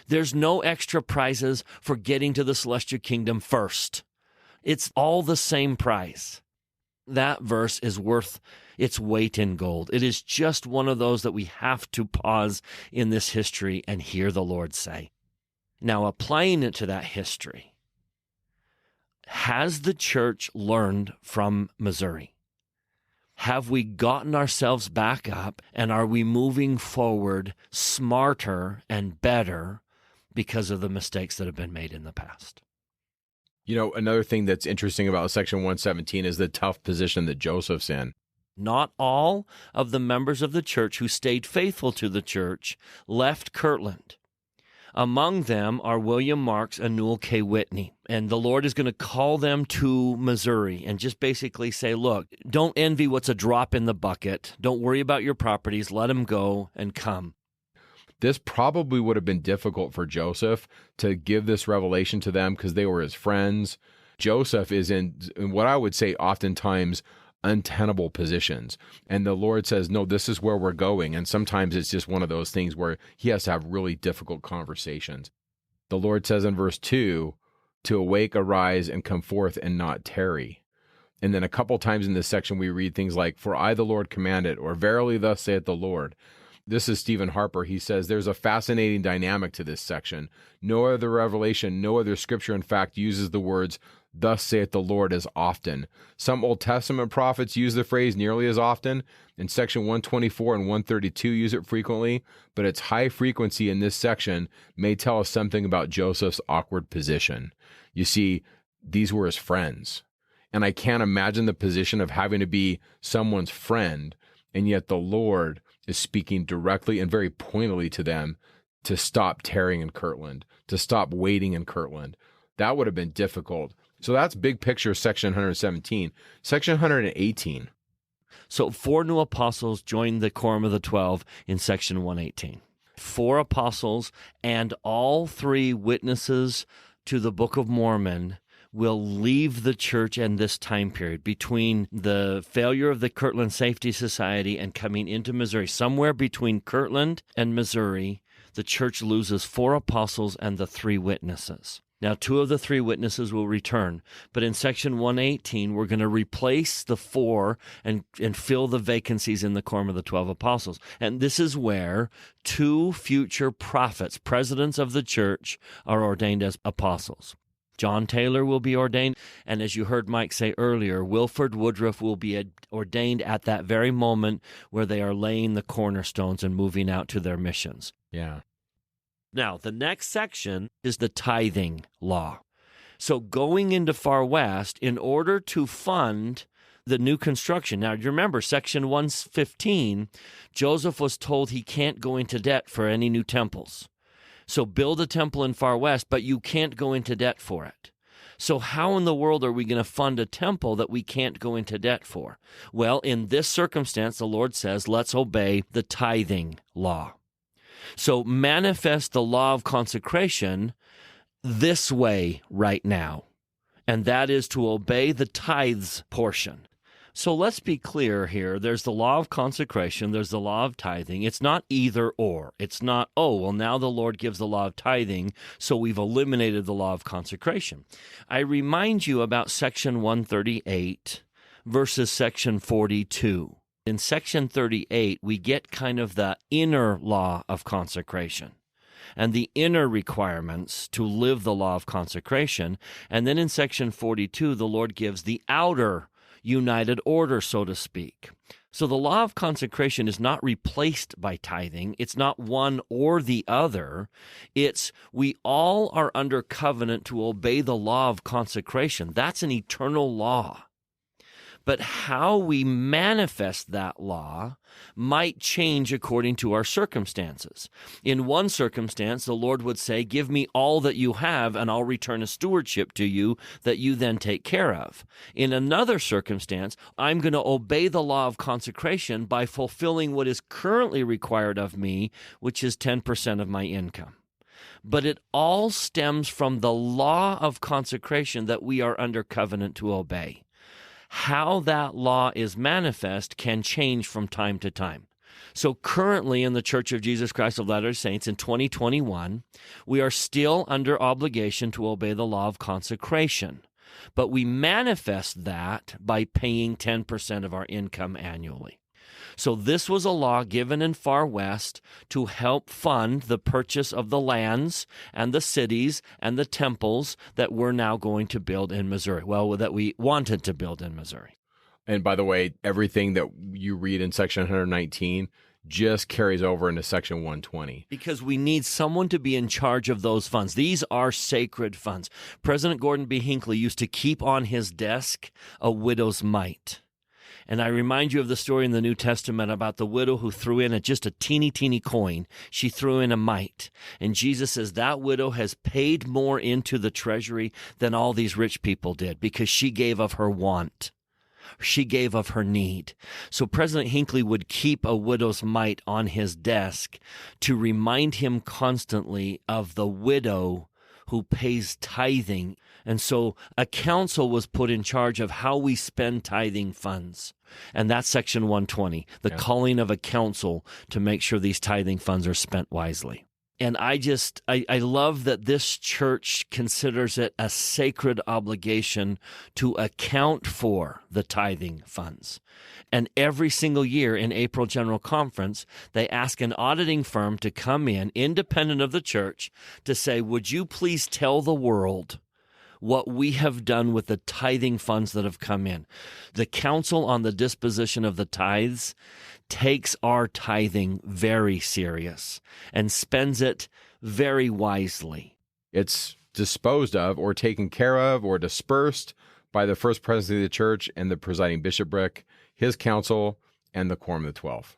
There's no extra prizes for getting to the celestial kingdom first. It's all the same prize. That verse is worth its weight in gold. It is just one of those that we have to pause in this history and hear the Lord say. Now, applying it to that history, has the church learned from Missouri? Have we gotten ourselves back up, and are we moving forward smarter and better because of the mistakes that have been made in the past? You know, another thing that's interesting about Section 117 is the tough position that Joseph's in. Not all of the members of the church who stayed faithful to the church left Kirtland. Among them are William Marks and Newel K. Whitney. And the Lord is going to call them to Missouri and just basically say, look, don't envy what's a drop in the bucket. Don't worry about your properties. Let them go and come. This probably would have been difficult for Joseph to give this revelation to them because they were his friends. Joseph is in what I would say oftentimes untenable positions. And the Lord says, no, this is where we're going. And sometimes it's just one of those things where he has to have really difficult conversations. The Lord says in verse 2, to awake, arise, and come forth and not tarry. And then a couple times in this section, we read things like, for I, the Lord, command it, or verily thus saith the Lord. This is Stephen Harper. He says there's a fascinating dynamic to this section. No other revelation, no other scripture, in fact, uses the words, thus saith the Lord, as often. Some Old Testament prophets use the phrase nearly as often. In section 124 and 132 use it frequently, but its high frequency in this section may tell us something about Joseph's awkward position. You see, these were his friends. And I can't imagine the position of having to be someone's friend, and yet the Lord is speaking directly and very pointedly to them to stop tarrying in Kirtland, to stop waiting in Kirtland. That would have been difficult. So that's big picture section 117. Section 118. So 4 new apostles joined the Quorum of the 12 in section 118. 4 apostles and all 3 witnesses to the Book of Mormon will leave the church in this time period between the failure of the Kirtland Safety Society and coming into Missouri. Somewhere between Kirtland and Missouri, the church loses 4 apostles and the 3 witnesses. Now, 2 of the 3 witnesses will return, but in section 118, we're going to replace the 4 and fill the vacancies in the quorum of the 12 apostles. And this is where 2 future prophets, presidents of the church, are ordained as apostles. John Taylor will be ordained, and as you heard Mike say earlier, Wilford Woodruff will be ordained at that very moment where they are laying the cornerstones and moving out to their missions. Yeah. Now, the next section is the tithing law. So going into Far West, in order to fund the new construction. Now, you remember, section 115, Joseph was told he can't go into debt for any new temples. So build a temple in Far West, but you can't go into debt for it. So how in the world are we going to fund a temple that we can't go into debt for? Well, in this circumstance, the Lord says, let's obey the tithing law. So manifest the law of consecration this way right now, and that is to obey the tithes portion. So let's be clear here. There's the law of consecration. There's the law of tithing. It's not either or. It's not, oh, well, now the Lord gives the law of tithing, so we've eliminated the law of consecration. I remind you about section 138 versus section 42. In section 38, we get kind of the inner law of consecration and the inner requirements to live the law of consecration. And then in section 42, the Lord gives the outer united order, so to speak. So the law of consecration is not replaced by tithing. It's not one or the other. It's we all are under covenant to obey the law of consecration. That's an eternal law. But how we manifest that law might change according to our circumstances. In one circumstance, the Lord would say, give me all that you have, and I'll return a stewardship to you that you then take care of. In another circumstance, I'm going to obey the law of consecration by fulfilling what is currently required of me, which is 10% of my income. But it all stems from the law of consecration that we are under covenant to obey. How that law is manifest can change from time to time. So currently in the Church of Jesus Christ of Latter-day Saints in 2021, we are still under obligation to obey the law of consecration. But we manifest that by paying 10% of our income annually. So this was a law given in Far West to help fund the purchase of the lands and the cities and the temples that we're now going to build in Missouri. Well, that we wanted to build in Missouri. And by the way, everything that you read in section 119 just carries over into section 120. Because we need someone to be in charge of those funds. These are sacred funds. President Gordon B. Hinckle used to keep on his desk a widow's mite. And I remind you of the story in the New Testament about the widow who threw in just a teeny coin. She threw in a mite. And Jesus says that widow has paid more into the treasury than all these rich people did because she gave of her want. She gave of her need. So President Hinckley would keep a widow's mite on his desk to remind him constantly of the widow who pays tithing. And so a council was put in charge of how we spend tithing funds. And that's section 120, the calling of a council to make sure these tithing funds are spent wisely. And I love that this church considers it a sacred obligation to account for the tithing funds. And every single year in April General Conference, they ask an auditing firm to come in, independent of the church, to say, would you please tell the world what we have done with the tithing funds that have come in? The Council on the Disposition of the Tithes takes our tithing very serious and spends it very wisely. It's disposed of or taken care of or dispersed by the first presidency of the church and the presiding bishopric, his council, and the Quorum of the 12.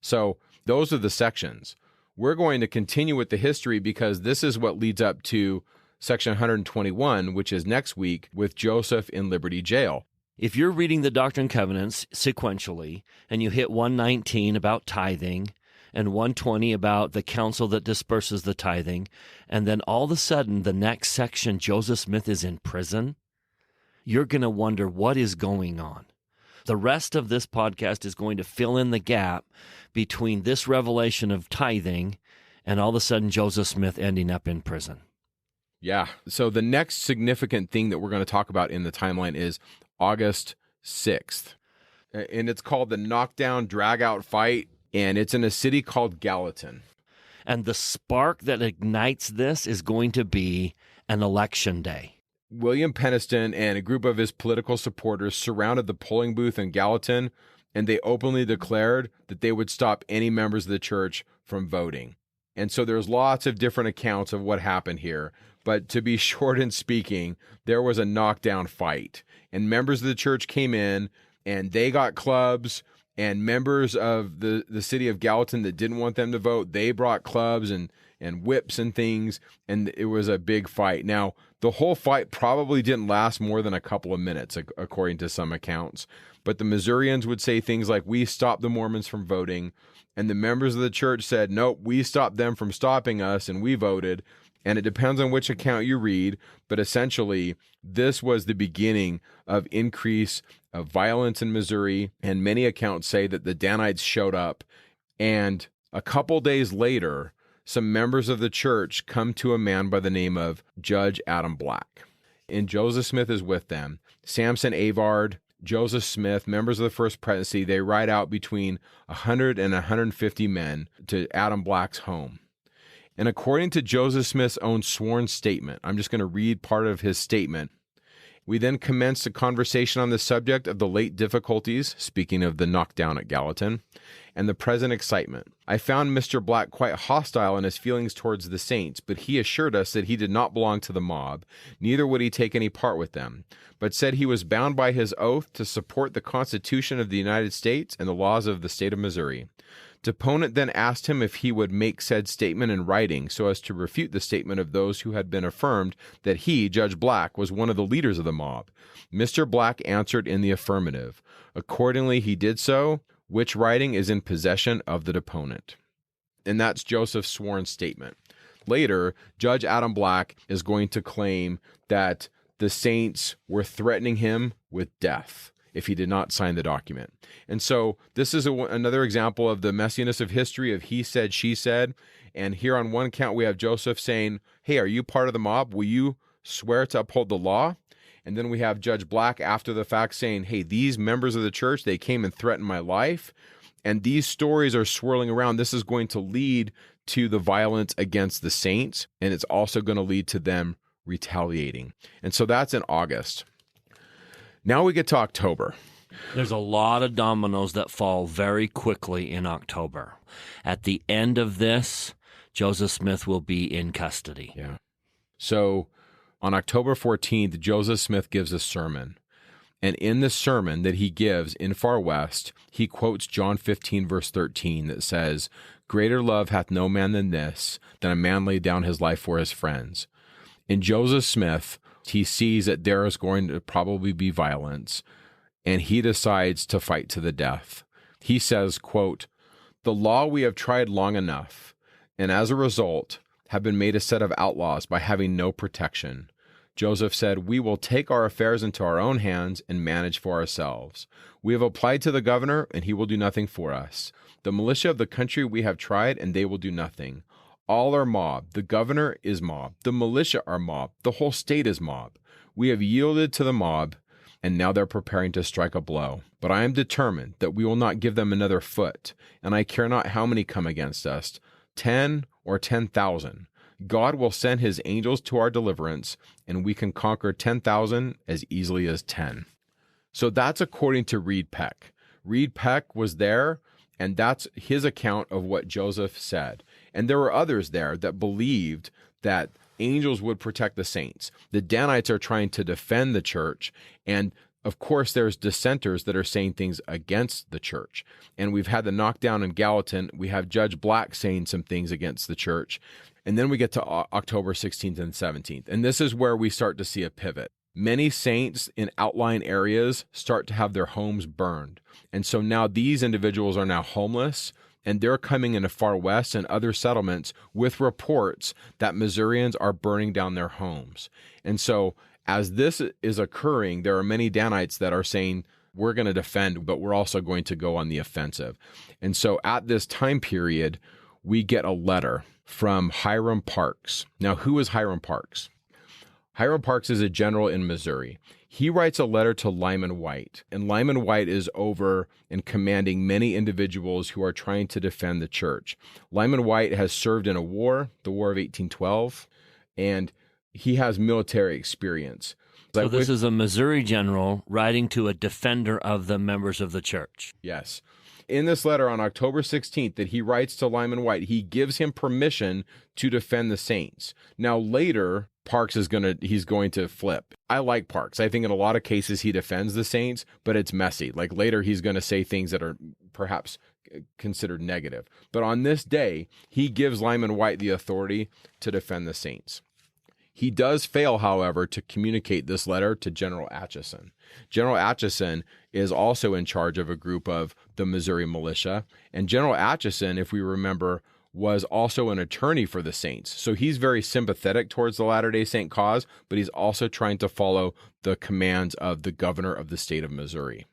So those are the sections. We're going to continue with the history because this is what leads up to section 121, which is next week with Joseph in Liberty Jail. If you're reading the Doctrine and Covenants sequentially, and you hit 119 about tithing, and 120 about the council that disperses the tithing, and then all of a sudden, the next section, Joseph Smith is in prison, you're going to wonder what is going on. The rest of this podcast is going to fill in the gap between this revelation of tithing and all of a sudden Joseph Smith ending up in prison. Yeah. So the next significant thing that we're going to talk about in the timeline is August 6th. And it's called the knockdown drag-out fight, and it's in a city called Gallatin. And the spark that ignites this is going to be an election day. William Peniston and a group of his political supporters surrounded the polling booth in Gallatin, and they openly declared that they would stop any members of the church from voting. And so there's lots of different accounts of what happened here. But to be short in speaking, there was a knockdown fight. And members of the church came in, and they got clubs, and members of the city of Gallatin that didn't want them to vote, they brought clubs and whips and things, and it was a big fight. Now, the whole fight probably didn't last more than a couple of minutes, according to some accounts. But the Missourians would say things like, "We stopped the Mormons from voting," and the members of the church said, "Nope, we stopped them from stopping us, and we voted." And it depends on which account you read, but essentially, this was the beginning of increase of violence in Missouri, and many accounts say that the Danites showed up, and a couple days later, some members of the church come to a man by the name of Judge Adam Black. And Joseph Smith is with them. Sampson Avard, Joseph Smith, members of the First Presidency, they ride out between 100 and 150 men to Adam Black's home. And according to Joseph Smith's own sworn statement, I'm just going to read part of his statement. We then commenced a conversation on the subject of the late difficulties, speaking of the knockdown at Gallatin, and the present excitement. I found Mr. Black quite hostile in his feelings towards the saints, but he assured us that he did not belong to the mob, neither would he take any part with them, but said he was bound by his oath to support the Constitution of the United States and the laws of the state of Missouri. Deponent then asked him if he would make said statement in writing so as to refute the statement of those who had been affirmed that he, Judge Black, was one of the leaders of the mob. Mr. Black answered in the affirmative. Accordingly, he did so, which writing is in possession of the deponent. And that's Joseph's sworn statement. Later, Judge Adam Black is going to claim that the saints were threatening him with death if he did not sign the document. And so this is another example of the messiness of history of he said, she said. And here on one count, we have Joseph saying, hey, are you part of the mob? Will you swear to uphold the law? And then we have Judge Black after the fact saying, hey, these members of the church, they came and threatened my life. And these stories are swirling around. This is going to lead to the violence against the saints, and it's also going to lead to them retaliating. And so that's in August. Now we get to October. There's a lot of dominoes that fall very quickly in October. At the end of this, Joseph Smith will be in custody. Yeah. So on October 14th, Joseph Smith gives a sermon. And in the sermon that he gives in Far West, he quotes John 15, verse 13, that says, "Greater love hath no man than this, than a man lay down his life for his friends." In Joseph Smith, he sees that there is going to probably be violence, and he decides to fight to the death. He says, quote, "The law we have tried long enough, and as a result have been made a set of outlaws by having no protection. Joseph said, we will take our affairs into our own hands and manage for ourselves. We have applied to the governor, and he will do nothing for us. The militia of the country we have tried, and they will do nothing. All are mob. The governor is mob. The militia are mob. The whole state is mob. We have yielded to the mob, and now they're preparing to strike a blow. But I am determined that we will not give them another foot, and I care not how many come against us, 10 or 10,000. God will send his angels to our deliverance, and we can conquer 10,000 as easily as 10. So that's according to Reed Peck. Reed Peck was there, and that's his account of what Joseph said. And there were others there that believed that angels would protect the saints. The Danites are trying to defend the church, and of course, there's dissenters that are saying things against the church. And we've had the knockdown in Gallatin. We have Judge Black saying some things against the church. And then we get to October 16th and 17th. And this is where we start to see a pivot. Many saints in outlying areas start to have their homes burned. And so now these individuals are now homeless, and they're coming into Far West and other settlements with reports that Missourians are burning down their homes. And so as this is occurring, there are many Danites that are saying, we're going to defend, but we're also going to go on the offensive. And so at this time period, we get a letter from Hyrum Parks. Now, who is Hyrum Parks? Hyrum Parks is a general in Missouri. He writes a letter to Lyman Wight, and Lyman Wight is over and commanding many individuals who are trying to defend the church. Lyman Wight has served in a war, the War of 1812, and he has military experience. So this is a Missouri general writing to a defender of the members of the church. Yes. In this letter on October 16th that he writes to Lyman Wight, he gives him permission to defend the saints. Now later, Parks is he's going to flip. I like Parks. I think in a lot of cases he defends the saints, but it's messy. Like later he's going to say things that are perhaps considered negative. But on this day, he gives Lyman Wight the authority to defend the saints. He does fail, however, to communicate this letter to General Atchison. General Atchison is also in charge of a group of the Missouri militia. And General Atchison, if we remember, was also an attorney for the saints. So he's very sympathetic towards the Latter-day Saint cause, but he's also trying to follow the commands of the governor of the state of Missouri.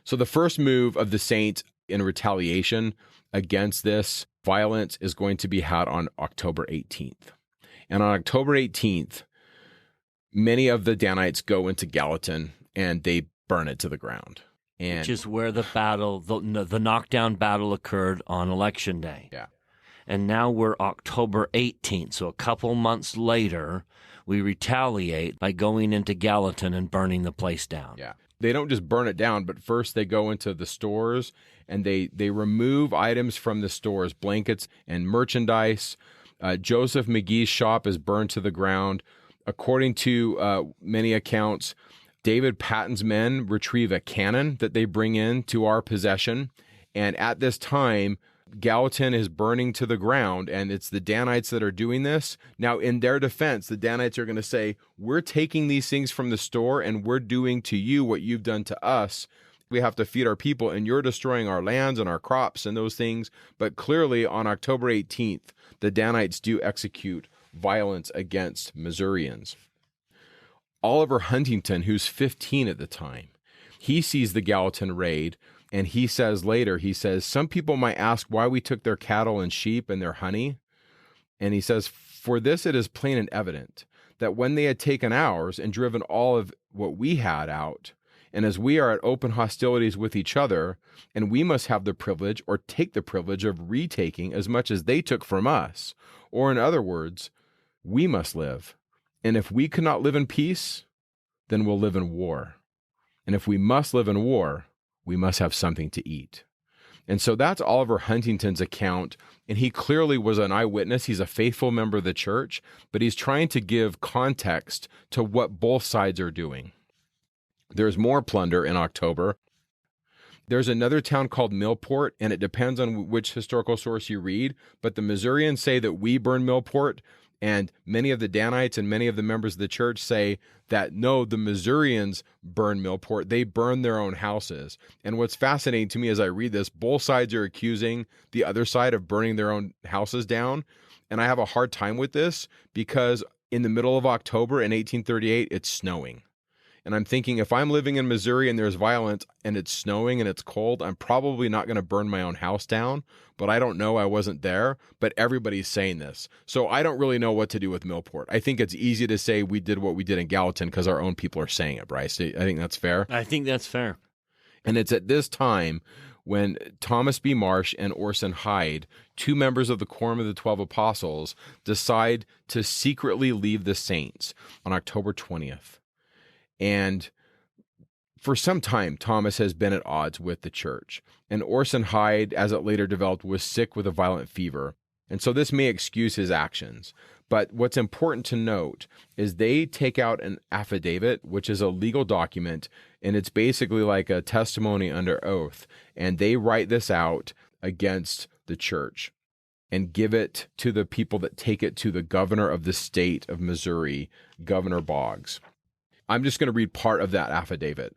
So the first move of the saints in retaliation against this violence is going to be had on October 18th. And on October 18th, many of the Danites go into Gallatin and they burn it to the ground. Which is where the battle, the knockdown battle occurred on Election Day. Yeah. And now we're October 18th, so a couple months later, we retaliate by going into Gallatin and burning the place down. Yeah. They don't just burn it down, but first they go into the stores and they remove items from the stores, blankets and merchandise. Joseph McGee's shop is burned to the ground. According to many accounts, David Patton's men retrieve a cannon that they bring in to our possession. And at this time, Gallatin is burning to the ground, and it's the Danites that are doing this. Now, in their defense, the Danites are going to say, we're taking these things from the store, and we're doing to you what you've done to us. We have to feed our people, and you're destroying our lands and our crops and those things. But clearly, on October 18th, the Danites do execute violence against Missourians. Oliver Huntington, who's 15 at the time, he sees the Gallatin raid, and he says later, some people might ask why we took their cattle and sheep and their honey. And he says, for this it is plain and evident that when they had taken ours and driven all of what we had out, and as we are at open hostilities with each other, and we must have the privilege or take the privilege of retaking as much as they took from us, or in other words, we must live. And if we cannot live in peace, then we'll live in war. And if we must live in war, we must have something to eat. And so that's Oliver Huntington's account. And he clearly was an eyewitness. He's a faithful member of the church, but he's trying to give context to what both sides are doing. There's more plunder in October. There's another town called Millport, and it depends on which historical source you read, but the Missourians say that we burned Millport, and many of the Danites and many of the members of the church say that no, the Missourians burned Millport. They burned their own houses. And what's fascinating to me as I read this, both sides are accusing the other side of burning their own houses down. And I have a hard time with this because in the middle of October in 1838, it's snowing. And I'm thinking, if I'm living in Missouri and there's violence and it's snowing and it's cold, I'm probably not going to burn my own house down. But I don't know. I wasn't there. But everybody's saying this. So I don't really know what to do with Millport. I think it's easy to say we did what we did in Gallatin because our own people are saying it, Bryce. I think that's fair. I think that's fair. And it's at this time when Thomas B. Marsh and Orson Hyde, two members of the Quorum of the 12 Apostles, decide to secretly leave the saints on October 20th. And for some time, Thomas has been at odds with the church. And Orson Hyde, as it later developed, was sick with a violent fever. And so this may excuse his actions. But what's important to note is they take out an affidavit, which is a legal document, and it's basically like a testimony under oath. And they write this out against the church and give it to the people that take it to the governor of the state of Missouri, Governor Boggs. I'm just going to read part of that affidavit.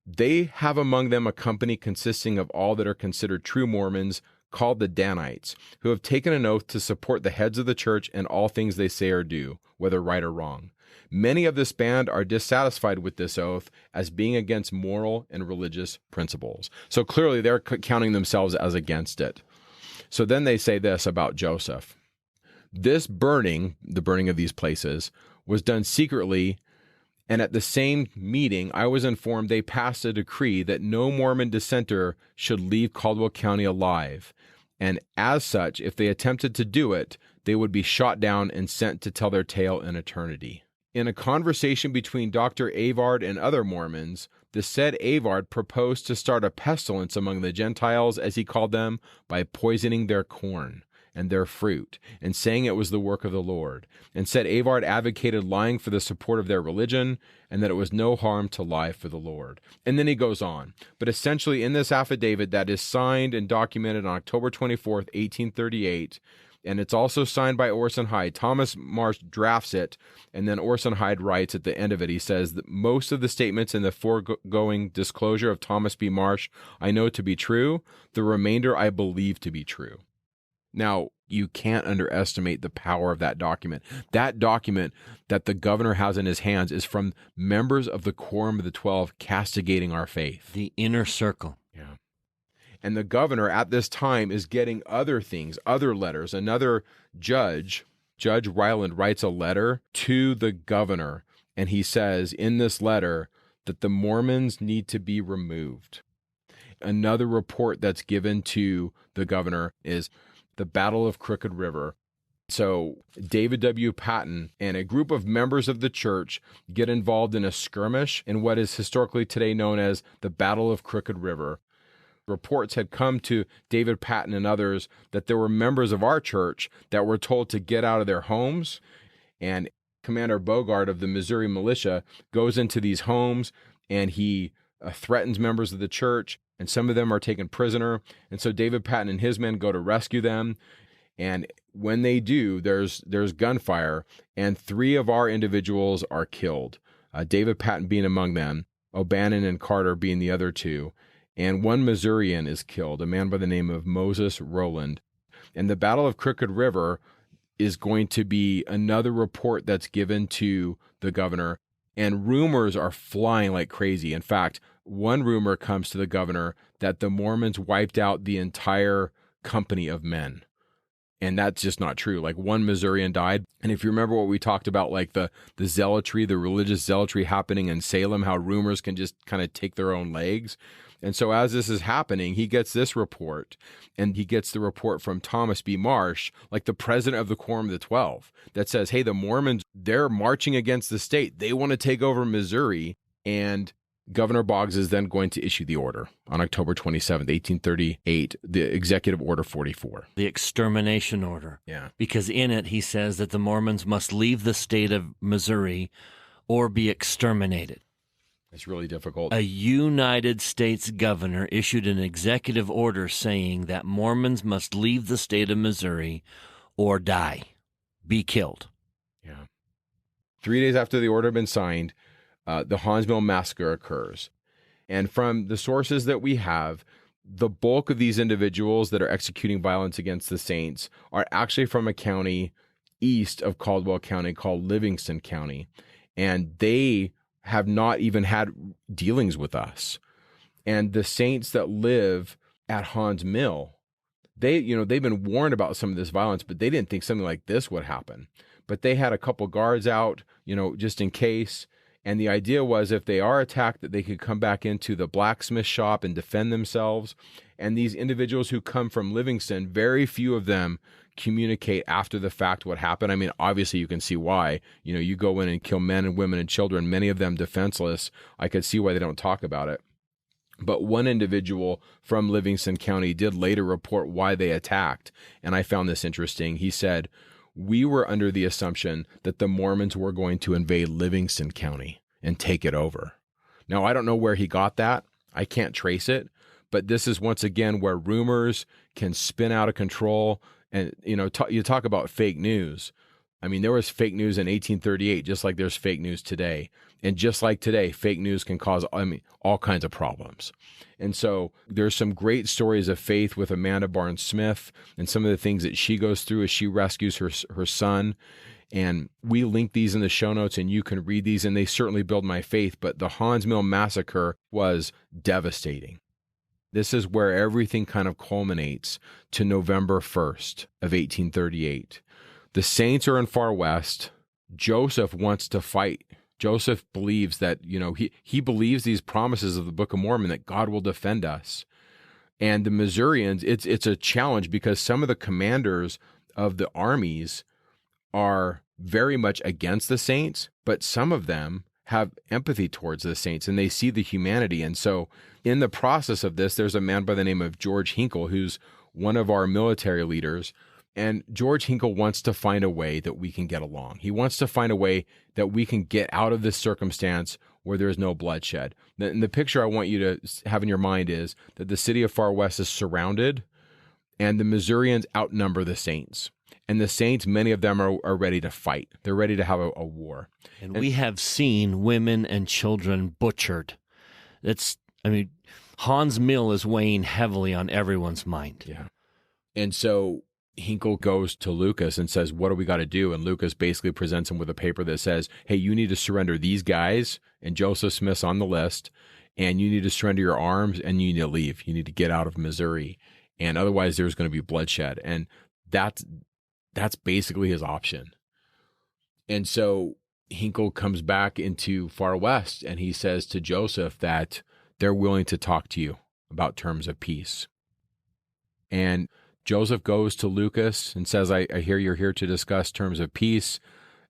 They have among them a company consisting of all that are considered true Mormons, called the Danites, who have taken an oath to support the heads of the church in all things they say or do, whether right or wrong. Many of this band are dissatisfied with this oath as being against moral and religious principles. So clearly they're counting themselves as against it. So then they say this about Joseph. This burning, the burning of these places, was done secretly, and at the same meeting, I was informed they passed a decree that no Mormon dissenter should leave Caldwell County alive, and as such, if they attempted to do it, they would be shot down and sent to tell their tale in eternity. In a conversation between Dr. Avard and other Mormons, the said Avard proposed to start a pestilence among the Gentiles, as he called them, by poisoning their corn and their fruit, and saying it was the work of the Lord, and said Avard advocated lying for the support of their religion, and that it was no harm to lie for the Lord. And then he goes on. But essentially, in this affidavit that is signed and documented on October 24th, 1838, and it's also signed by Orson Hyde. Thomas Marsh drafts it, and then Orson Hyde writes at the end of it, he says that most of the statements in the foregoing disclosure of Thomas B. Marsh I know to be true. The remainder I believe to be true. Now, you can't underestimate the power of that document. That document that the governor has in his hands is from members of the Quorum of the 12 castigating our faith. The inner circle. Yeah. And the governor at this time is getting other things, other letters. Another judge, Judge Ryland, writes a letter to the governor, and he says in this letter that the Mormons need to be removed. Another report that's given to the governor is the Battle of Crooked River. So David W. Patton and a group of members of the church get involved in a skirmish in what is historically today known as the Battle of Crooked River. Reports had come to David Patton and others that there were members of our church that were told to get out of their homes, and Commander Boggs of the Missouri militia goes into these homes, and he threatens members of the church, and some of them are taken prisoner. And so David Patton and his men go to rescue them. And when they do, there's gunfire, and 3 of our individuals are killed. David Patton being among them, O'Bannon and Carter being the other 2. And 1 Missourian is killed, a man by the name of Moses Rowland. And the Battle of Crooked River is going to be another report that's given to the governor. And rumors are flying like crazy. In fact, one rumor comes to the governor that the Mormons wiped out the entire company of men. And that's just not true. Like 1 Missourian died. And if you remember what we talked about, like the zealotry, the religious zealotry happening in Salem, how rumors can just kind of take their own legs. And so as this is happening, he gets this report, and he gets the report from Thomas B. Marsh, like the president of the Quorum of the 12, that says, hey, the Mormons, they're marching against the state. They want to take over Missouri. And Governor Boggs is then going to issue the order on October 27th, 1838, the Executive Order 44. The Extermination Order. Yeah. Because in it, he says that the Mormons must leave the state of Missouri or be exterminated. It's really difficult. A United States governor issued an executive order saying that Mormons must leave the state of Missouri or die, be killed. Yeah. 3 days after the order had been signed, the Haun'sville Massacre occurs. And from the sources that we have, the bulk of these individuals that are executing violence against the saints are actually from a county east of Caldwell County called Livingston County. And they have not even had dealings with us. And the saints that live at Haun's Mill, they've been warned about some of this violence, but they didn't think something like this would happen. But they had a couple guards out, just in case. And the idea was if they are attacked, that they could come back into the blacksmith shop and defend themselves. And these individuals who come from Livingston, very few of them communicate after the fact what happened. I mean, obviously you can see why. You go in and kill men and women and children, many of them defenseless. I could see why they don't talk about it. But one individual from Livingston County did later report why they attacked. And I found this interesting. He said, we were under the assumption that the Mormons were going to invade Livingston County and take it over. Now, I don't know where he got that. I can't trace it. But this is once again where rumors can spin out of control. And, you talk about fake news. I mean, there was fake news in 1838, just like there's fake news today. And just like today, fake news can cause, all kinds of problems. And so there's some great stories of faith with Amanda Barnes Smith and some of the things that she goes through as she rescues her son. And we link these in the show notes, and you can read these, and they certainly build my faith. But the Haun's Mill Massacre was devastating. This is where everything kind of culminates to November 1st of 1838. The saints are in Far West. Joseph wants to fight. Joseph believes that, he believes these promises of the Book of Mormon that God will defend us. And the Missourians, it's a challenge because some of the commanders of the armies are very much against the saints, but some of them have empathy towards the saints and they see the humanity. And so in the process of this, there's a man by the name of George Hinckle, who's one of our military leaders. And George Hinckle wants to find a way that we can get along. He wants to find a way that we can get out of this circumstance where there is no bloodshed. And the picture I want you to have in your mind is that the city of Far West is surrounded and the Missourians outnumber the saints. And the saints, many of them are ready to fight. They're ready to have a war. And we have seen women and children butchered. Haun's mill is weighing heavily on everyone's mind. Yeah. And so Hinckle goes to Lucas and says, what do we got to do? And Lucas basically presents him with a paper that says, hey, you need to surrender these guys, and Joseph Smith's on the list, and you need to surrender your arms, and you need to leave. You need to get out of Missouri, and otherwise there's going to be bloodshed. And that's basically his option. And so Hinckle comes back into Far West, and he says to Joseph that they're willing to talk to you about terms of peace. And Joseph goes to Lucas and says, I hear you're here to discuss terms of peace.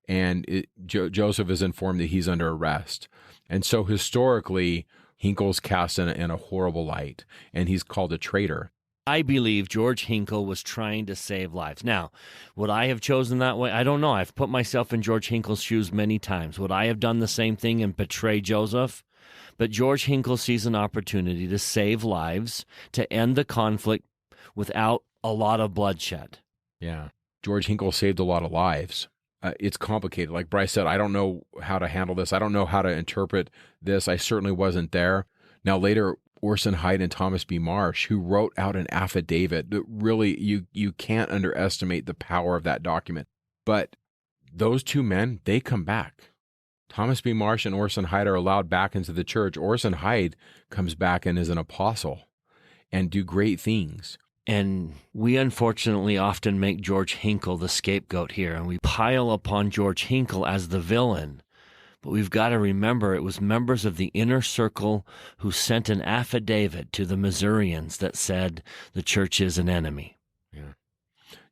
And Joseph is informed that he's under arrest. And so historically, Hinckle's cast in a horrible light, and he's called a traitor. I believe George Hinckle was trying to save lives. Now, would I have chosen that way? I don't know. I've put myself in George Hinkle's shoes many times. Would I have done the same thing and betray Joseph? But George Hinckle sees an opportunity to save lives, to end the conflict without a lot of bloodshed. Yeah. George Hinckle saved a lot of lives. It's complicated. Like Bryce said, I don't know how to handle this. I don't know how to interpret this. I certainly wasn't there. Now, later, Orson Hyde and Thomas B. Marsh, who wrote out an affidavit that really, you can't underestimate the power of that document. But those two men, they come back. Thomas B. Marsh and Orson Hyde are allowed back into the church. Orson Hyde comes back and is an apostle and do great things. And we unfortunately often make George Hinckle the scapegoat here, and we pile upon George Hinckle as the villain. But we've got to remember it was members of the inner circle who sent an affidavit to the Missourians that said the church is an enemy. Yeah.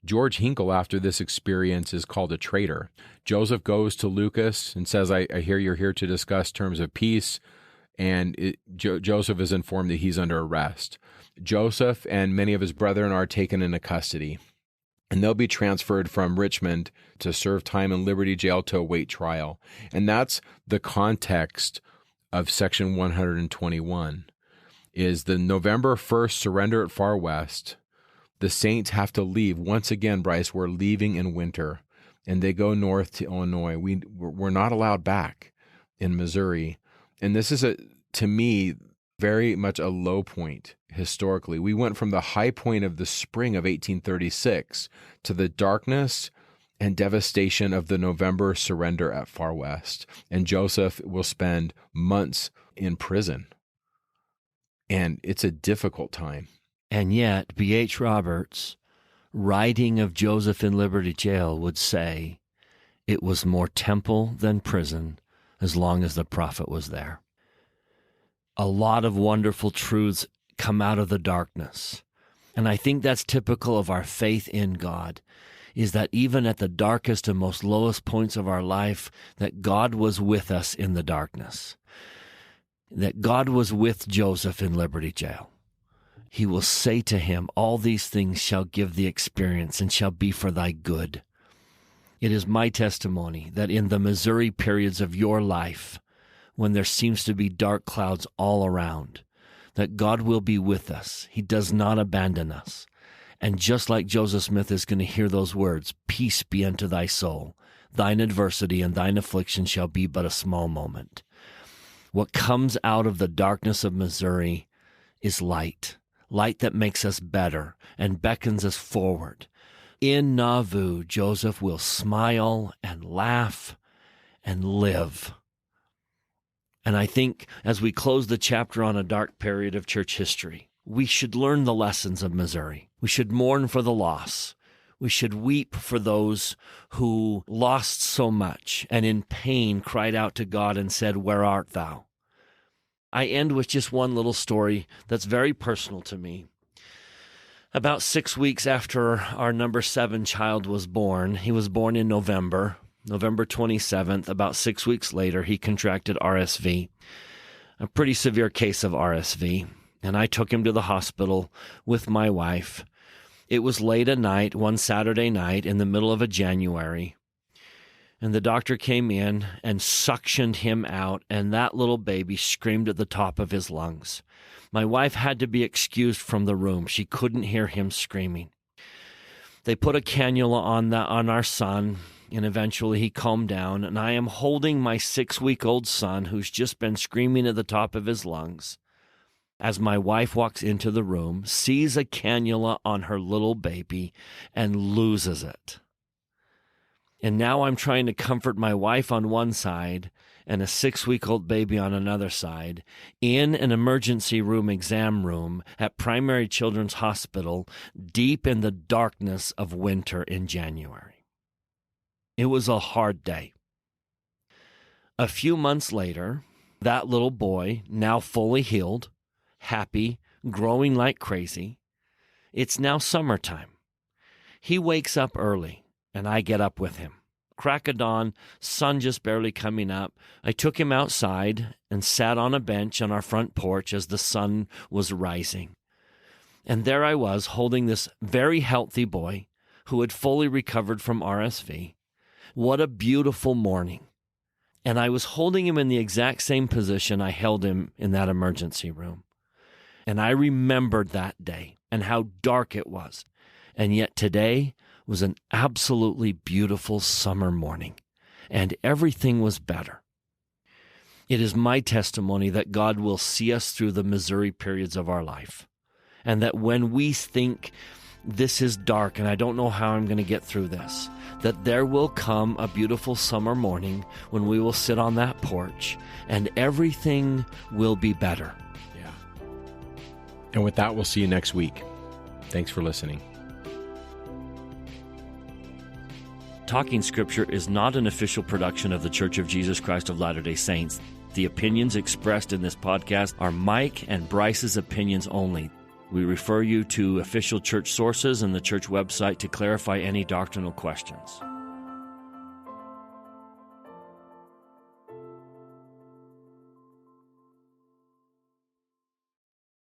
George Hinckle, after this experience, is called a traitor. Joseph goes to Lucas and says, I hear you're here to discuss terms of peace. And Joseph is informed that he's under arrest. Joseph and many of his brethren are taken into custody, and they'll be transferred from Richmond to serve time in Liberty Jail to await trial. And that's the context of Section 121, is the November 1st surrender at Far West. The saints have to leave. Once again, Bryce, we're leaving in winter, and they go north to Illinois. We're not allowed back in Missouri. And this is, to me, very much a low point historically. We went from the high point of the spring of 1836 to the darkness and devastation of the November surrender at Far West. And Joseph will spend months in prison. And it's a difficult time. And yet, B.H. Roberts, writing of Joseph in Liberty Jail, would say it was more temple than prison as long as the prophet was there. A lot of wonderful truths come out of the darkness. And I think that's typical of our faith in God, is that even at the darkest and most lowest points of our life, that God was with us in the darkness. That God was with Joseph in Liberty Jail. He will say to him, all these things shall give thee experience and shall be for thy good. It is my testimony that in the Missouri periods of your life, when there seems to be dark clouds all around, that God will be with us. He does not abandon us. And just like Joseph Smith is going to hear those words, peace be unto thy soul. Thine adversity and thine affliction shall be but a small moment. What comes out of the darkness of Missouri is light, light that makes us better and beckons us forward. In Nauvoo, Joseph will smile and laugh and live. And I think as we close the chapter on a dark period of church history, we should learn the lessons of Missouri. We should mourn for the loss. We should weep for those who lost so much and in pain cried out to God and said, "Where art thou?" I end with just one little story that's very personal to me. About 6 weeks after our number 7 child was born, he was born in November 27th. About 6 weeks later, he contracted RSV, a pretty severe case of RSV, and I took him to the hospital with my wife. It was late at night, one Saturday night in the middle of a January, and the doctor came in and suctioned him out, and that little baby screamed at the top of his lungs. My wife had to be excused from the room. She couldn't hear him screaming. They put a cannula on our son, and eventually he calmed down, and I am holding my 6-week-old son who's just been screaming at the top of his lungs as my wife walks into the room, sees a cannula on her little baby, and loses it. And now I'm trying to comfort my wife on one side and a 6-week-old baby on another side in an emergency room exam room at Primary Children's Hospital deep in the darkness of winter in January. It was a hard day. A few months later, that little boy, now fully healed, happy, growing like crazy. It's now summertime. He wakes up early, and I get up with him. Crack of dawn, sun just barely coming up. I took him outside and sat on a bench on our front porch as the sun was rising. And there I was, holding this very healthy boy who had fully recovered from RSV. What a beautiful morning. And I was holding him in the exact same position I held him in that emergency room. And I remembered that day and how dark it was. And yet today was an absolutely beautiful summer morning, and everything was better. It is my testimony that God will see us through the Missouri periods of our life, and that when we think this is dark and I don't know how I'm going to get through this, that there will come a beautiful summer morning when we will sit on that porch and everything will be better. And with that, we'll see you next week. Thanks for listening. Talking Scripture is not an official production of The Church of Jesus Christ of Latter-day Saints. The opinions expressed in this podcast are Mike and Bryce's opinions only. We refer you to official church sources and the church website to clarify any doctrinal questions.